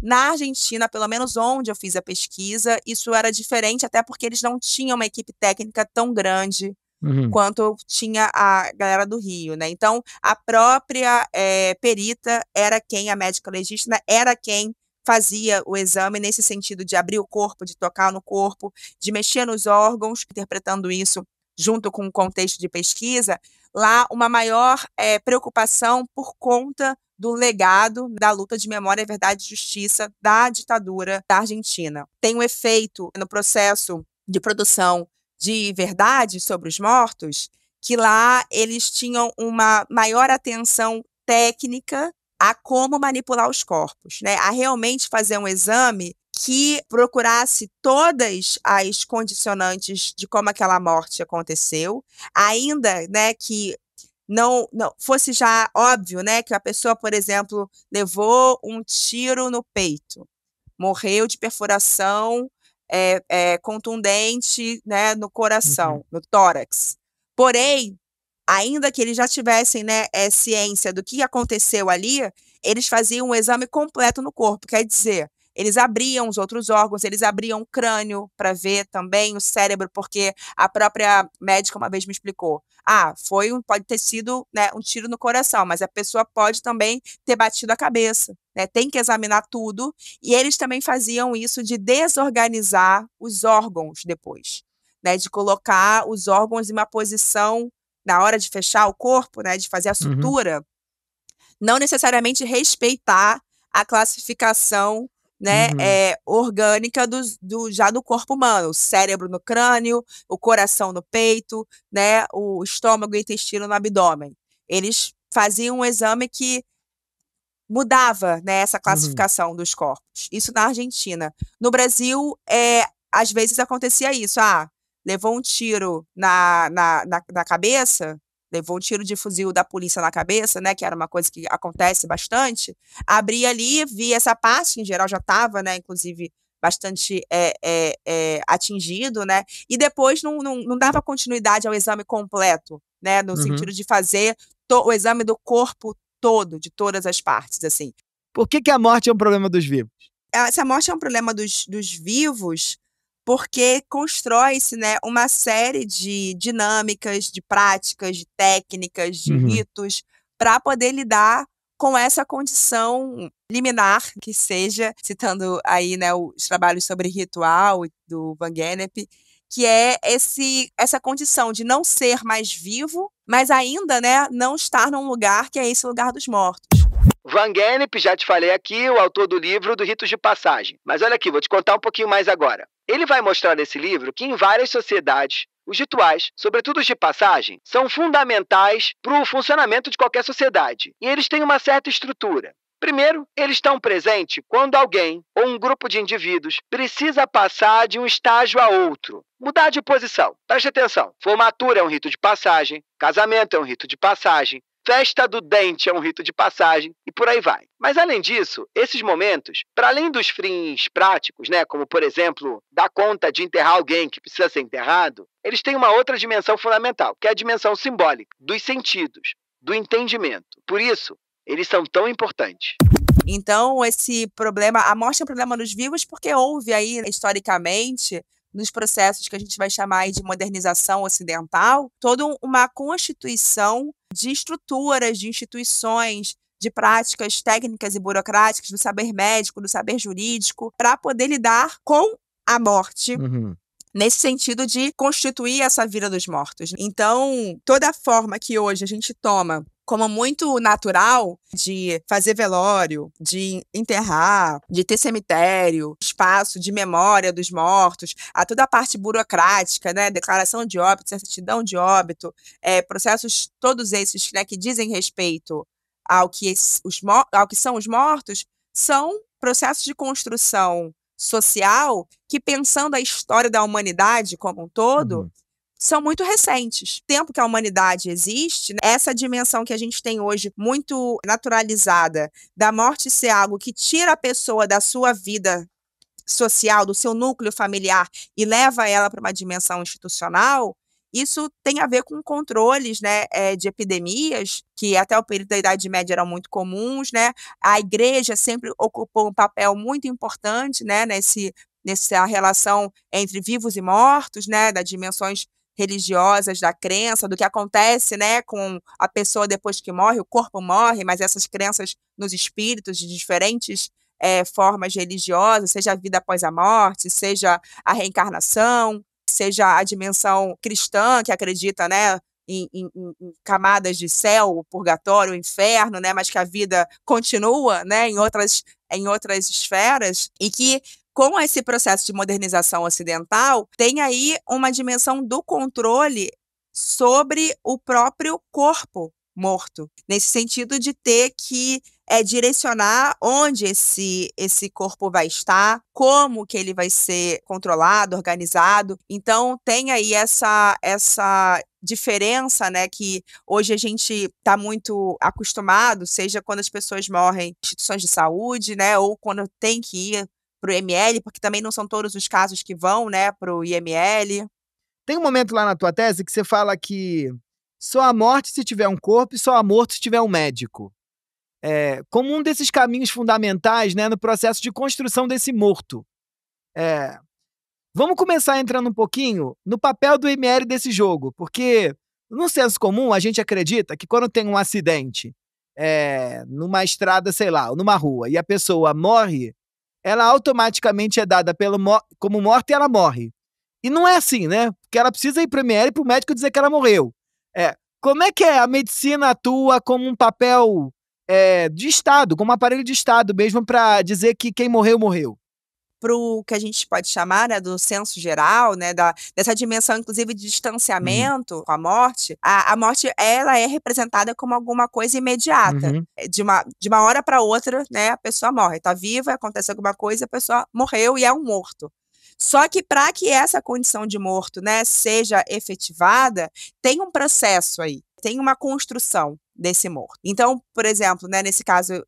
Na Argentina, pelo menos onde eu fiz a pesquisa, isso era diferente, até porque eles não tinham uma equipe técnica tão grande quanto tinha a galera do Rio, né? Então, a própria perita era quem, a médica legista, né, era quem fazia o exame nesse sentido de abrir o corpo, de tocar no corpo, de mexer nos órgãos, interpretando isso junto com o contexto de pesquisa, lá uma maior preocupação por conta do legado da luta de memória, verdade e justiça da ditadura da Argentina. Tem um efeito no processo de produção de verdade sobre os mortos, que lá eles tinham uma maior atenção técnica a como manipular os corpos, né? A realmente fazer um exame que procurasse todas as condicionantes de como aquela morte aconteceu, ainda, né, que não fosse já óbvio, né, que a pessoa, por exemplo, levou um tiro no peito, morreu de perfuração contundente, né, no coração, no tórax. Porém, ainda que eles já tivessem, né, ciência do que aconteceu ali, eles faziam um exame completo no corpo, quer dizer, eles abriam os outros órgãos, eles abriam o crânio para ver também o cérebro, porque a própria médica uma vez me explicou, pode ter sido, né, um tiro no coração, mas a pessoa pode também ter batido a cabeça, né, tem que examinar tudo, e eles também faziam isso de desorganizar os órgãos depois, né, de colocar os órgãos em uma posição, na hora de fechar o corpo, né, de fazer a sutura, não necessariamente respeitar a classificação, né, orgânica já do corpo humano, o cérebro no crânio, o coração no peito, né, o estômago e o intestino no abdômen. Eles faziam um exame que mudava, né, essa classificação dos corpos. Isso na Argentina. No Brasil, às vezes acontecia isso. Levou um tiro na cabeça, levou um tiro de fuzil da polícia na cabeça, né, que era uma coisa que acontece bastante, abria ali, via essa parte, que em geral já estava, né, inclusive bastante atingido, né, e depois não dava continuidade ao exame completo, né, no sentido de fazer o exame do corpo todo, de todas as partes, assim. Por que a morte é um problema dos vivos? Essa morte é um problema dos vivos, porque constrói-se, né, uma série de dinâmicas, de práticas, de técnicas, de ritos, para poder lidar com essa condição liminar, que seja, citando aí, né, os trabalhos sobre ritual do Van Gennep, que é essa condição de não ser mais vivo, mas ainda, né, não estar num lugar que é esse lugar dos mortos. Van Gennep, já te falei aqui, o autor do livro do Ritos de Passagem. Mas olha aqui, vou te contar um pouquinho mais agora. Ele vai mostrar nesse livro que em várias sociedades, os rituais, sobretudo os de passagem, são fundamentais para o funcionamento de qualquer sociedade. E eles têm uma certa estrutura. Primeiro, eles estão presentes quando alguém ou um grupo de indivíduos precisa passar de um estágio a outro, mudar de posição. Preste atenção, formatura é um rito de passagem, casamento é um rito de passagem, festa do dente é um rito de passagem e por aí vai. Mas além disso, esses momentos, para além dos fins práticos, né, como por exemplo, dar conta de enterrar alguém que precisa ser enterrado, eles têm uma outra dimensão fundamental, que é a dimensão simbólica, dos sentidos, do entendimento. Por isso, eles são tão importantes. Então, esse problema, a morte é um problema nos vivos porque houve aí, historicamente, nos processos que a gente vai chamar aí de modernização ocidental, toda uma constituição de estruturas, de instituições, de práticas técnicas e burocráticas, do saber médico, do saber jurídico, para poder lidar com a morte. Nesse sentido de constituir essa vida dos mortos. Então, toda a forma que hoje a gente toma como muito natural de fazer velório, de enterrar, de ter cemitério, espaço de memória dos mortos, a toda a parte burocrática, né, declaração de óbito, certidão de óbito, processos todos esses, né, que dizem respeito ao que são os mortos, são processos de construção social que, pensando a história da humanidade como um todo, são muito recentes. O tempo que a humanidade existe, essa dimensão que a gente tem hoje muito naturalizada da morte ser algo que tira a pessoa da sua vida social, do seu núcleo familiar e leva ela para uma dimensão institucional, isso tem a ver com controles, né, de epidemias, que até o período da Idade Média eram muito comuns, né? A igreja sempre ocupou um papel muito importante, né, nessa relação entre vivos e mortos, né, das dimensões religiosas da crença, do que acontece, né, com a pessoa depois que morre, o corpo morre, mas essas crenças nos espíritos de diferentes formas religiosas, seja a vida após a morte, seja a reencarnação, seja a dimensão cristã, que acredita, né, em camadas de céu, purgatório, inferno, né, mas que a vida continua, né, em outras esferas, e que, com esse processo de modernização ocidental, tem aí uma dimensão do controle sobre o próprio corpo morto, nesse sentido de ter que direcionar onde esse corpo vai estar, como que ele vai ser controlado, organizado. Então, tem aí essa diferença, né, que hoje a gente está muito acostumado, seja quando as pessoas morrem em instituições de saúde, né, ou quando tem que ir para o IML, porque também não são todos os casos que vão, né, para o IML. Tem um momento lá na tua tese que você fala que só há morte se tiver um corpo e só há morto se tiver um médico. Como um desses caminhos fundamentais, né, no processo de construção desse morto. Vamos começar entrando um pouquinho no papel do IML desse jogo, porque no senso comum a gente acredita que quando tem um acidente numa estrada, sei lá, ou numa rua, e a pessoa morre, ela automaticamente é dada como morta e ela morre. E não é assim, né? Porque ela precisa ir para o IML para o médico dizer que ela morreu. Como é que a medicina atua como um papel de Estado, como um aparelho de Estado mesmo, para dizer que quem morreu, morreu? Para o que a gente pode chamar, né, do senso geral, né, dessa dimensão, inclusive, de distanciamento com a morte, a morte ela é representada como alguma coisa imediata. De uma hora para outra, né, a pessoa morre. Está viva, acontece alguma coisa, a pessoa morreu e é um morto. Só que para que essa condição de morto, né, seja efetivada, tem um processo aí, tem uma construção desse morto. Então, por exemplo, né, nesse caso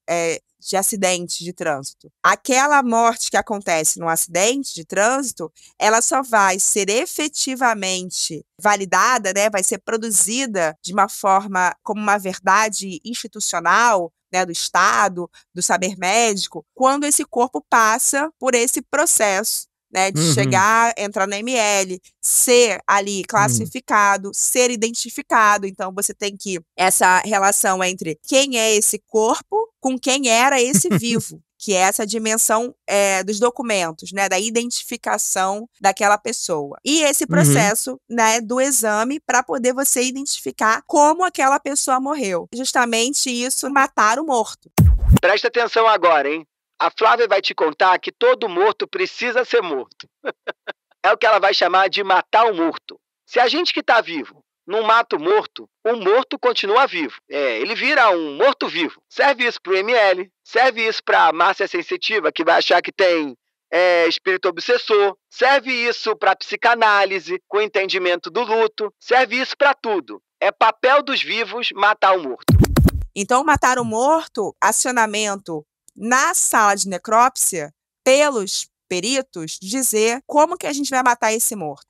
de acidente de trânsito, aquela morte que acontece no acidente de trânsito, ela só vai ser efetivamente validada, né, vai ser produzida de uma forma como uma verdade institucional, né, do Estado, do saber médico, quando esse corpo passa por esse processo, né, de chegar, entrar no ML, ser ali classificado, ser identificado. Então, você tem que essa relação entre quem é esse corpo com quem era esse vivo, que é essa dimensão dos documentos, né, da identificação daquela pessoa. E esse processo, né, do exame para poder você identificar como aquela pessoa morreu. Justamente isso, matar o morto. Presta atenção agora, hein? A Flávia vai te contar que todo morto precisa ser morto. É o que ela vai chamar de matar o morto. Se a gente que está vivo não mata o morto continua vivo. Ele vira um morto-vivo. Serve isso para o ML, serve isso para a Márcia Sensitiva, que vai achar que tem espírito obsessor, serve isso para psicanálise, com entendimento do luto, serve isso para tudo. É papel dos vivos matar o morto. Então, matar o morto, acionamento na sala de necrópsia pelos peritos dizer como que a gente vai matar esse morto.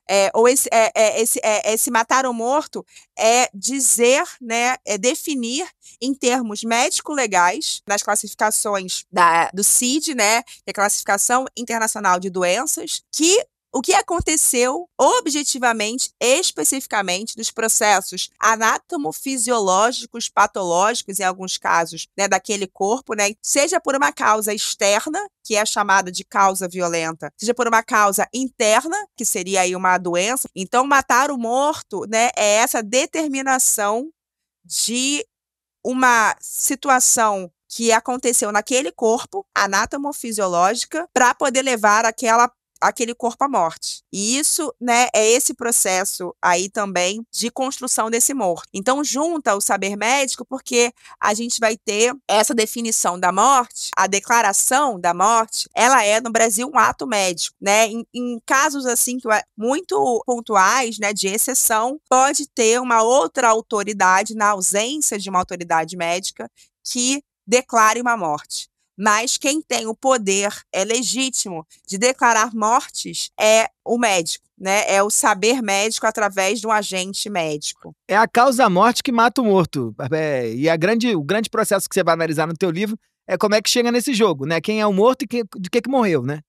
Esse matar o morto é dizer, né, é definir em termos médico-legais, nas classificações do CID, né, que é a Classificação Internacional de Doenças, que o que aconteceu objetivamente, especificamente, dos processos anatomofisiológicos, patológicos, em alguns casos, né, daquele corpo, né, seja por uma causa externa, que é chamada de causa violenta, seja por uma causa interna, que seria aí uma doença. Então, matar o morto, né, é essa determinação de uma situação que aconteceu naquele corpo, anatomofisiológica, para poder levar aquele corpo à morte. E isso, né, é esse processo aí também de construção desse morto. Então, junta o saber médico, porque a gente vai ter essa definição da morte, a declaração da morte, ela é, no Brasil, um ato médico, né? Em casos, assim, muito pontuais, né, de exceção, pode ter uma outra autoridade, na ausência de uma autoridade médica, que declare uma morte. Mas quem tem o poder legítimo de declarar mortes é o médico, né? É o saber médico através de um agente médico. É a causa-morte que mata o morto. E o grande processo que você vai analisar no teu livro é como é que chega nesse jogo, né? Quem é o morto e de que morreu, né?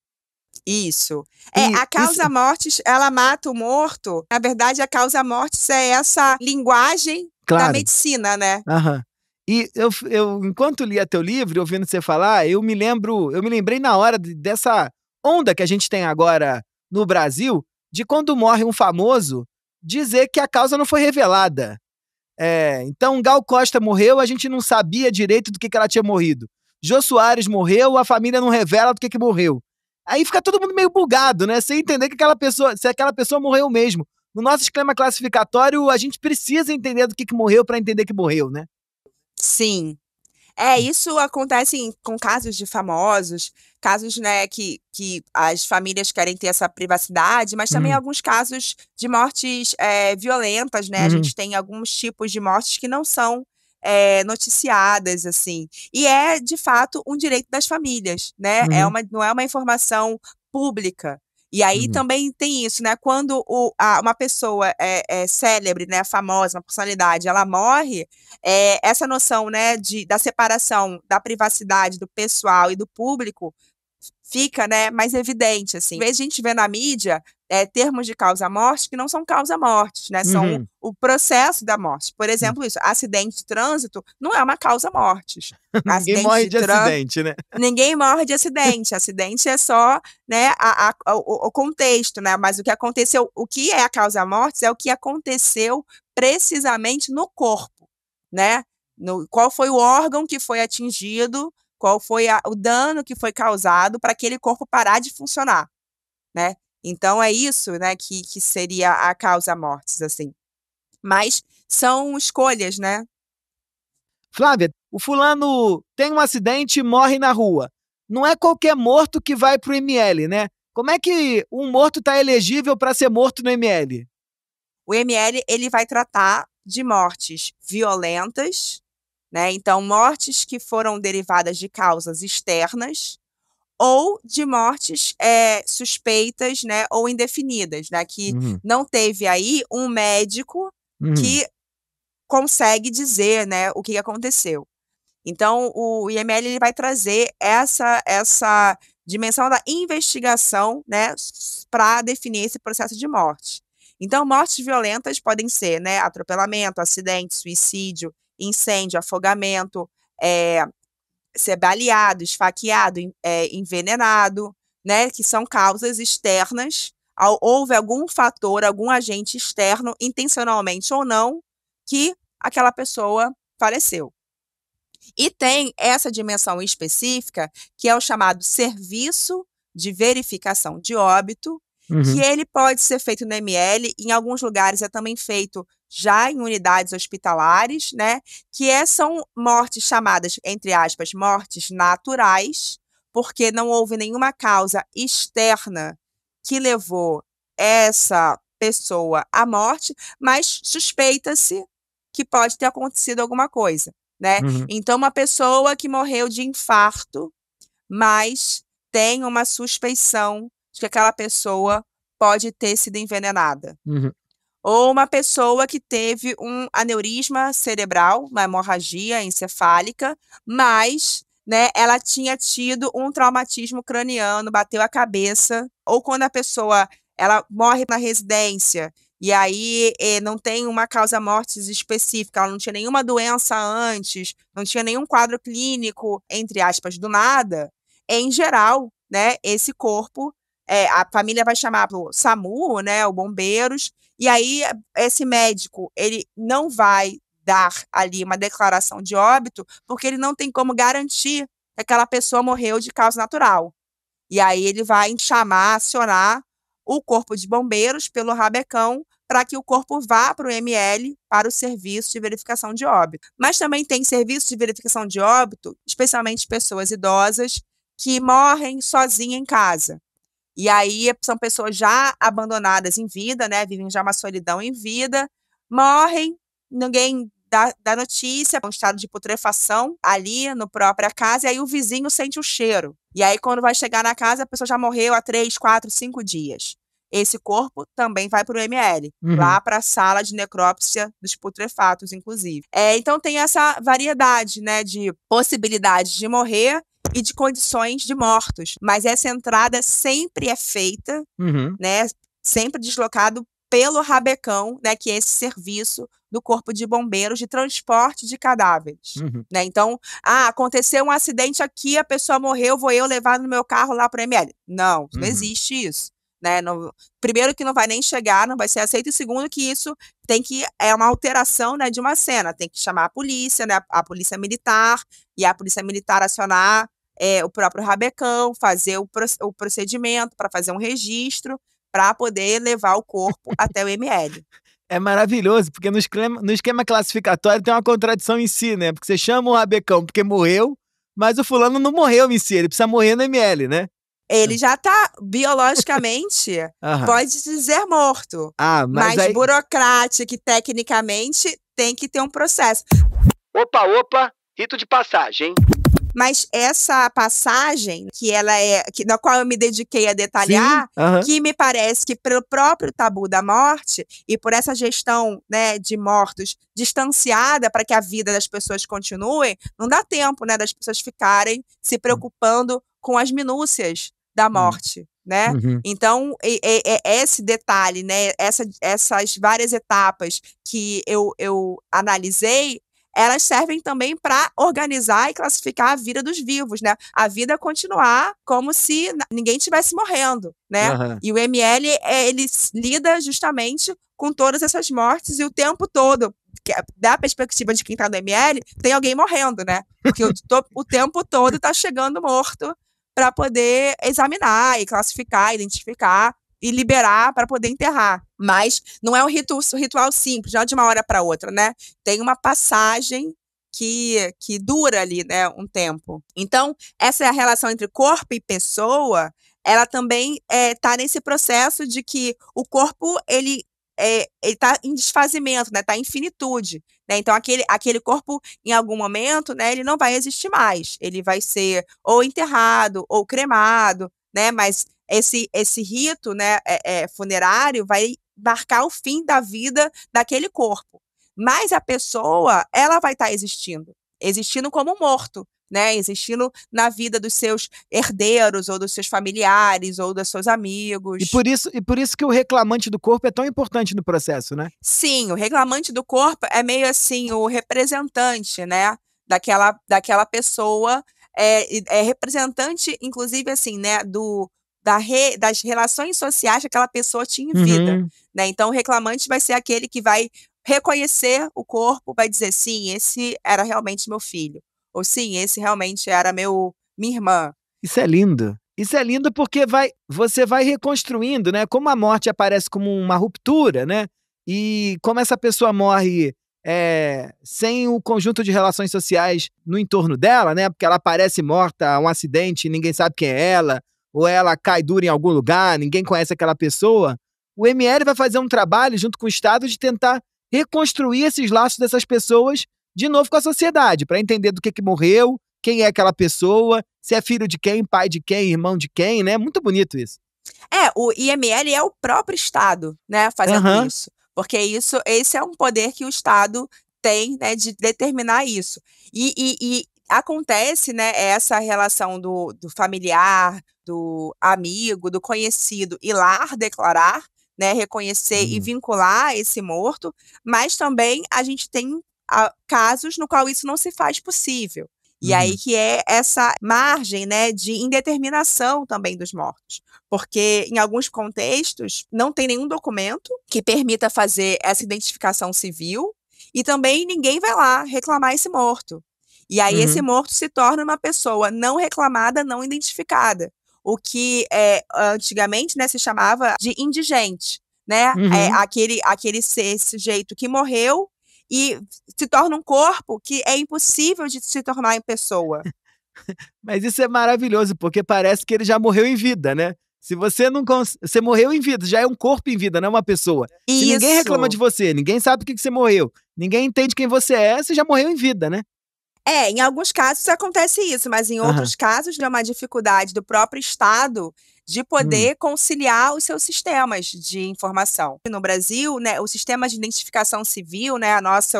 Isso. A causa-mortes, ela mata o morto. Na verdade, a causa-mortes é essa linguagem da medicina, né? Aham. E enquanto lia teu livro, ouvindo você falar, eu me lembrei na hora dessa onda que a gente tem agora no Brasil, de quando morre um famoso, dizer que a causa não foi revelada. Então, Gal Costa morreu, a gente não sabia direito do que ela tinha morrido. Jô Soares morreu, a família não revela do que morreu. Aí fica todo mundo meio bugado, né? Sem entender que se aquela pessoa morreu mesmo. No nosso esquema classificatório, a gente precisa entender do que morreu para entender que morreu, né? Sim. Isso acontece com casos de famosos, casos, né, que as famílias querem ter essa privacidade, mas também alguns casos de mortes violentas, né? A gente tem alguns tipos de mortes que não são noticiadas, assim. E é, de fato, um direito das famílias, né? Não é uma informação pública. E aí também tem isso, né? Quando uma pessoa é célebre, né, famosa, uma personalidade, ela morre, essa noção, né, da separação da privacidade do pessoal e do público fica, né, mais evidente, assim. Às vezes a gente vê na mídia termos de causa-morte que não são causa-morte, né? São o processo da morte. Por exemplo, isso, acidente de trânsito não é uma causa-morte. Ninguém morre de acidente, né? Ninguém morre de acidente. Acidente é só, né, o contexto, né? Mas o que aconteceu, o que é a causa-morte é o que aconteceu precisamente no corpo, né? Qual foi o órgão que foi atingido, qual foi o dano que foi causado para aquele corpo parar de funcionar, né? Então, é isso, né, que seria a causa-mortes, assim. Mas são escolhas, né? Flávia, o fulano tem um acidente e morre na rua. Não é qualquer morto que vai pro ML, né? Como é que um morto está elegível para ser morto no ML? O ML, ele vai tratar de mortes violentas, né? Então, mortes que foram derivadas de causas externas, ou de mortes suspeitas, né, ou indefinidas, né, que não teve aí um médico que consegue dizer, né, o que aconteceu. Então, o IML ele vai trazer essa dimensão da investigação, né, para definir esse processo de morte. Então, mortes violentas podem ser, né, atropelamento, acidente, suicídio, incêndio, afogamento, ser baleado, esfaqueado, envenenado, né, que são causas externas. Houve algum fator, algum agente externo, intencionalmente ou não, que aquela pessoa faleceu. E tem essa dimensão específica, que é o chamado serviço de verificação de óbito, que ele pode ser feito no ML, em alguns lugares é também feito já em unidades hospitalares, né, são mortes chamadas, entre aspas, mortes naturais, porque não houve nenhuma causa externa que levou essa pessoa à morte, mas suspeita-se que pode ter acontecido alguma coisa, né? Então, uma pessoa que morreu de infarto, mas tem uma suspeição de que aquela pessoa pode ter sido envenenada. Uhum. Ou uma pessoa que teve um aneurisma cerebral, uma hemorragia encefálica, mas, né, ela tinha tido um traumatismo craniano, bateu a cabeça, ou quando a pessoa ela morre na residência e aí não tem uma causa-mortis específica, ela não tinha nenhuma doença antes, não tinha nenhum quadro clínico, entre aspas, do nada, em geral, né, esse corpo, a família vai chamar o SAMU, né, o bombeiros, e aí esse médico, ele não vai dar ali uma declaração de óbito, porque ele não tem como garantir que aquela pessoa morreu de causa natural. E aí ele vai acionar o corpo de bombeiros pelo rabecão para que o corpo vá para o ML, para o serviço de verificação de óbito. Mas também tem serviço de verificação de óbito, especialmente pessoas idosas que morrem sozinhas em casa. E aí são pessoas já abandonadas em vida, né? Vivem já uma solidão em vida, morrem, ninguém dá notícia, um estado de putrefação ali na própria casa, e aí o vizinho sente o cheiro. E aí quando vai chegar na casa, a pessoa já morreu há 3, 4, 5 dias. Esse corpo também vai para o ML, lá para a sala de necrópsia dos putrefatos, inclusive. Então tem essa variedade, né, de possibilidades de morrer e de condições de mortos. Mas essa entrada sempre é feita, né, sempre deslocado pelo rabecão, né, que é esse serviço do Corpo de Bombeiros de transporte de cadáveres. Né? Então, aconteceu um acidente aqui, a pessoa morreu, vou eu levar no meu carro lá para o ML. Não, não existe isso. Né? Primeiro que não vai nem chegar, não vai ser aceito, e segundo que isso é uma alteração, né, de uma cena, tem que chamar a polícia, né, a polícia militar, e a polícia militar acionar o próprio rabecão, fazer o procedimento para fazer um registro, para poder levar o corpo até o ML. É maravilhoso, porque no esquema classificatório tem uma contradição em si, né? Porque você chama o rabecão porque morreu, mas o fulano não morreu em si, ele precisa morrer no ML, né? Ele já está biologicamente, pode dizer morto, mas burocrático e tecnicamente tem que ter um processo. Opa, rito de passagem, hein? Mas essa passagem, na qual eu me dediquei a detalhar, que me parece que pelo próprio tabu da morte e por essa gestão, né, de mortos distanciada para que a vida das pessoas continue, não dá tempo, né, das pessoas ficarem se preocupando com as minúcias da morte, né? Então, esse detalhe, né, essas várias etapas que eu analisei, elas servem também para organizar e classificar a vida dos vivos, né? A vida continuar como se ninguém estivesse morrendo, né? E o ML, ele lida justamente com todas essas mortes e o tempo todo, da perspectiva de quem está no ML, tem alguém morrendo, né? Porque o tempo todo está chegando morto para poder examinar e classificar, identificar e liberar para poder enterrar. Mas não é um ritual simples, não é de uma hora para outra, né? Tem uma passagem que dura ali, né, um tempo. Então, essa é a relação entre corpo e pessoa, ela também está nesse processo de que o corpo, ele está em desfazimento, né? Está em finitude, né? Então aquele corpo em algum momento, né, ele não vai existir mais, ele vai ser ou enterrado ou cremado, né? Mas esse rito, né, funerário vai marcar o fim da vida daquele corpo, mas a pessoa, ela vai estar existindo como morto, né, existindo na vida dos seus herdeiros, ou dos seus familiares, ou dos seus amigos. E por isso que o reclamante do corpo é tão importante no processo, né? Sim, o reclamante do corpo é meio assim, o representante, né, daquela pessoa, é representante, inclusive, assim, né, das relações sociais que aquela pessoa tinha em vida, né? Então, o reclamante vai ser aquele que vai reconhecer o corpo, vai dizer, sim, esse era realmente meu filho. Ou sim, esse realmente era minha irmã. Isso é lindo. Isso é lindo porque você vai reconstruindo, né? Como a morte aparece como uma ruptura, né? E como essa pessoa morre sem o conjunto de relações sociais no entorno dela, né? Porque ela aparece morta, um acidente, ninguém sabe quem é ela, ou ela cai dura em algum lugar, ninguém conhece aquela pessoa. O ML vai fazer um trabalho junto com o Estado de tentar reconstruir esses laços dessas pessoas de novo com a sociedade, para entender do que morreu, quem é aquela pessoa, se é filho de quem, pai de quem, irmão de quem, né? Muito bonito isso. O IML é o próprio Estado, né, fazendo Aham. isso. Porque esse é um poder que o Estado tem, né, de determinar isso. E acontece, né, essa relação do familiar, do amigo, do conhecido ir lá declarar, né, reconhecer e vincular esse morto, mas também a gente tem casos no qual isso não se faz possível. E aí que é essa margem, né, de indeterminação também dos mortos. Porque em alguns contextos não tem nenhum documento que permita fazer essa identificação civil e também ninguém vai lá reclamar esse morto. E aí esse morto se torna uma pessoa não reclamada, não identificada. O que antigamente, né, se chamava de indigente, né? Aquele sujeito que morreu e se torna um corpo que é impossível de se tornar em pessoa. Mas isso é maravilhoso, porque parece que ele já morreu em vida, né? Se você não você morreu em vida, já é um corpo em vida, não é uma pessoa. Se ninguém reclama de você, ninguém sabe por que você morreu, ninguém entende quem você é, você já morreu em vida, né? Em alguns casos acontece isso, mas em outros casos é uma dificuldade do próprio Estado de poder conciliar os seus sistemas de informação. No Brasil, né, o sistema de identificação civil, né, a nossa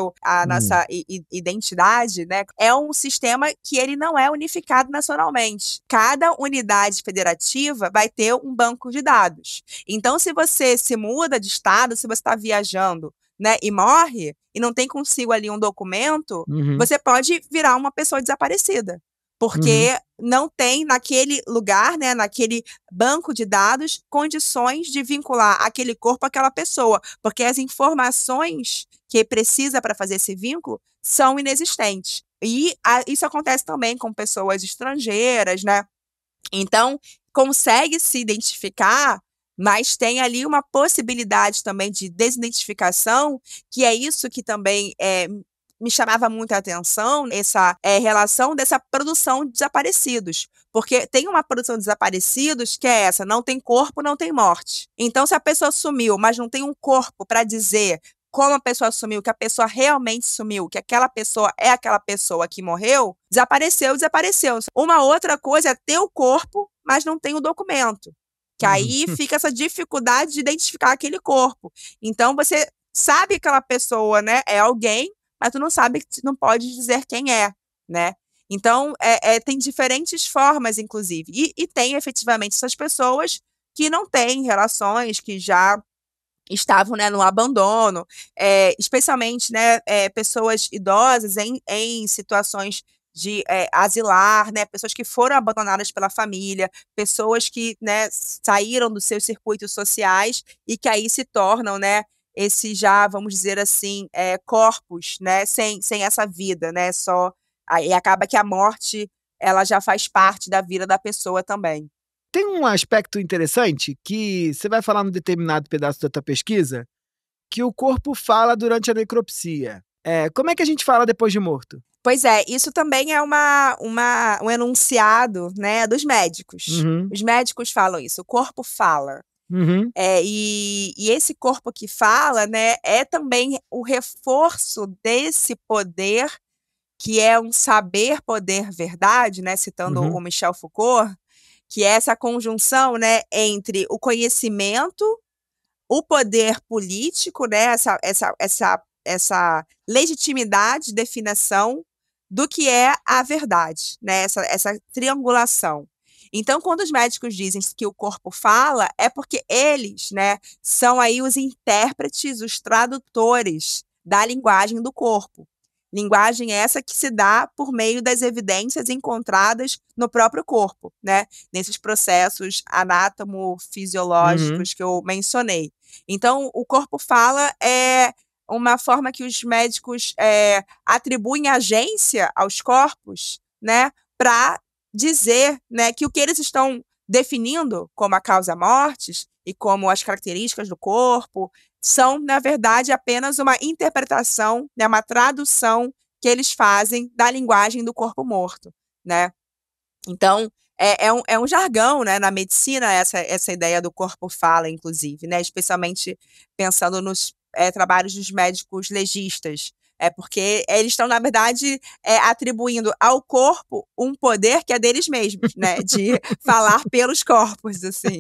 identidade, né, é um sistema que ele não é unificado nacionalmente. Cada unidade federativa vai ter um banco de dados. Então, se você se muda de estado, se você está viajando, né, e morre, e não tem consigo ali um documento, você pode virar uma pessoa desaparecida. Porque não tem naquele lugar, né, naquele banco de dados, condições de vincular aquele corpo àquela pessoa. Porque as informações que precisa para fazer esse vínculo são inexistentes. E isso acontece também com pessoas estrangeiras, né? Então, consegue se identificar, mas tem ali uma possibilidade também de desidentificação, que é isso que também me chamava muita atenção, essa relação dessa produção de desaparecidos. Porque tem uma produção de desaparecidos que é essa, não tem corpo, não tem morte. Então, se a pessoa sumiu, mas não tem um corpo para dizer como a pessoa sumiu, que a pessoa realmente sumiu, que aquela pessoa é aquela pessoa que morreu, desapareceu. Uma outra coisa é ter o corpo, mas não tem o documento. Que aí fica essa dificuldade de identificar aquele corpo. Então, você sabe que aquela pessoa, né, é alguém, mas tu não sabe, não pode dizer quem é, né? Então, tem diferentes formas, inclusive. E tem, efetivamente, essas pessoas que não têm relações, que já estavam, né, no abandono, especialmente, né, pessoas idosas em situações de asilar, né, pessoas que foram abandonadas pela família, pessoas que, né, saíram dos seus circuitos sociais e que aí se tornam, né, esses já, vamos dizer assim, corpos, né, sem essa vida, né, só aí acaba que a morte ela já faz parte da vida da pessoa também. Tem um aspecto interessante que você vai falar num determinado pedaço da tua pesquisa, que o corpo fala durante a necropsia. Como é que a gente fala depois de morto? Pois é, isso também é um enunciado, né, dos médicos. Os médicos falam isso, o corpo fala. E esse corpo que fala, né, é também o reforço desse poder, que é um saber, poder, verdade, né, citando o Michel Foucault, que é essa conjunção, né, entre o conhecimento, o poder político, né, essa legitimidade de definição do que é a verdade, né, essa triangulação. Então, quando os médicos dizem que o corpo fala, é porque eles, né, são aí os intérpretes, os tradutores da linguagem do corpo. Linguagem essa que se dá por meio das evidências encontradas no próprio corpo, né? Nesses processos anátomo-fisiológicos que eu mencionei. Então, o corpo fala é uma forma que os médicos atribuem agência aos corpos, né? Para dizer, né, que o que eles estão definindo como a causa-mortes e como as características do corpo são, na verdade, apenas uma interpretação, né, uma tradução que eles fazem da linguagem do corpo morto, né? Então, é um jargão, né, na medicina, essa ideia do corpo fala, inclusive, né? Especialmente pensando nos trabalhos dos médicos legistas. É porque eles estão, na verdade, atribuindo ao corpo um poder que é deles mesmos, né? De falar pelos corpos, assim.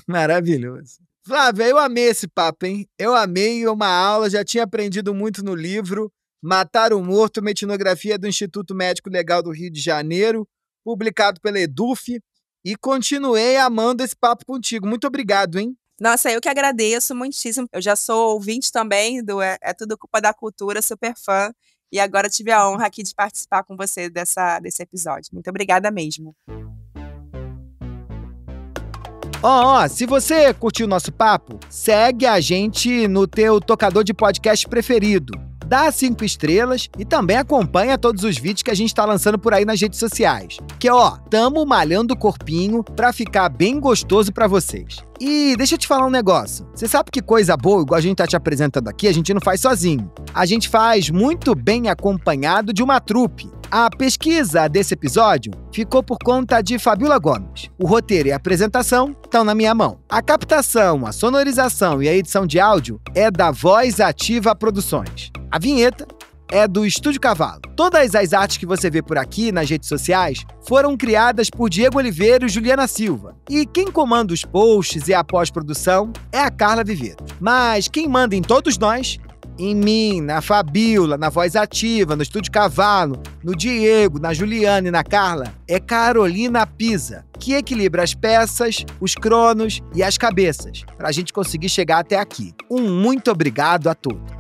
Maravilhoso. Flávia, eu amei esse papo, hein? Eu amei uma aula, já tinha aprendido muito no livro Matar o Morto, uma etnografia do Instituto Médico Legal do Rio de Janeiro, publicado pela EDUF, e continuei amando esse papo contigo. Muito obrigado, hein? Nossa, eu que agradeço muitíssimo. Eu já sou ouvinte também do É Tudo Culpa da Cultura, super fã, e agora tive a honra aqui de participar com você desse episódio. Muito obrigada mesmo. Se você curtiu o nosso papo, segue a gente no teu tocador de podcast preferido. Dá 5 estrelas e também acompanha todos os vídeos que a gente tá lançando por aí nas redes sociais. Que, tamo malhando o corpinho pra ficar bem gostoso pra vocês. E deixa eu te falar um negócio. Você sabe que coisa boa, igual a gente tá te apresentando aqui, a gente não faz sozinho. A gente faz muito bem acompanhado de uma trupe. A pesquisa desse episódio ficou por conta de Fabiola Gomes. O roteiro e a apresentação estão na minha mão. A captação, a sonorização e a edição de áudio é da Voz Ativa Produções. A vinheta é do Estúdio Cavalo. Todas as artes que você vê por aqui nas redes sociais foram criadas por Diego Oliveira e Juliana Silva. E quem comanda os posts e a pós-produção é a Carla Viveiro. Mas quem manda em todos nós, em mim, na Fabiola, na Voz Ativa, no Estúdio Cavalo, no Diego, na Juliana e na Carla, é Carolina Pisa, que equilibra as peças, os cronos e as cabeças, para a gente conseguir chegar até aqui. Um muito obrigado a todos.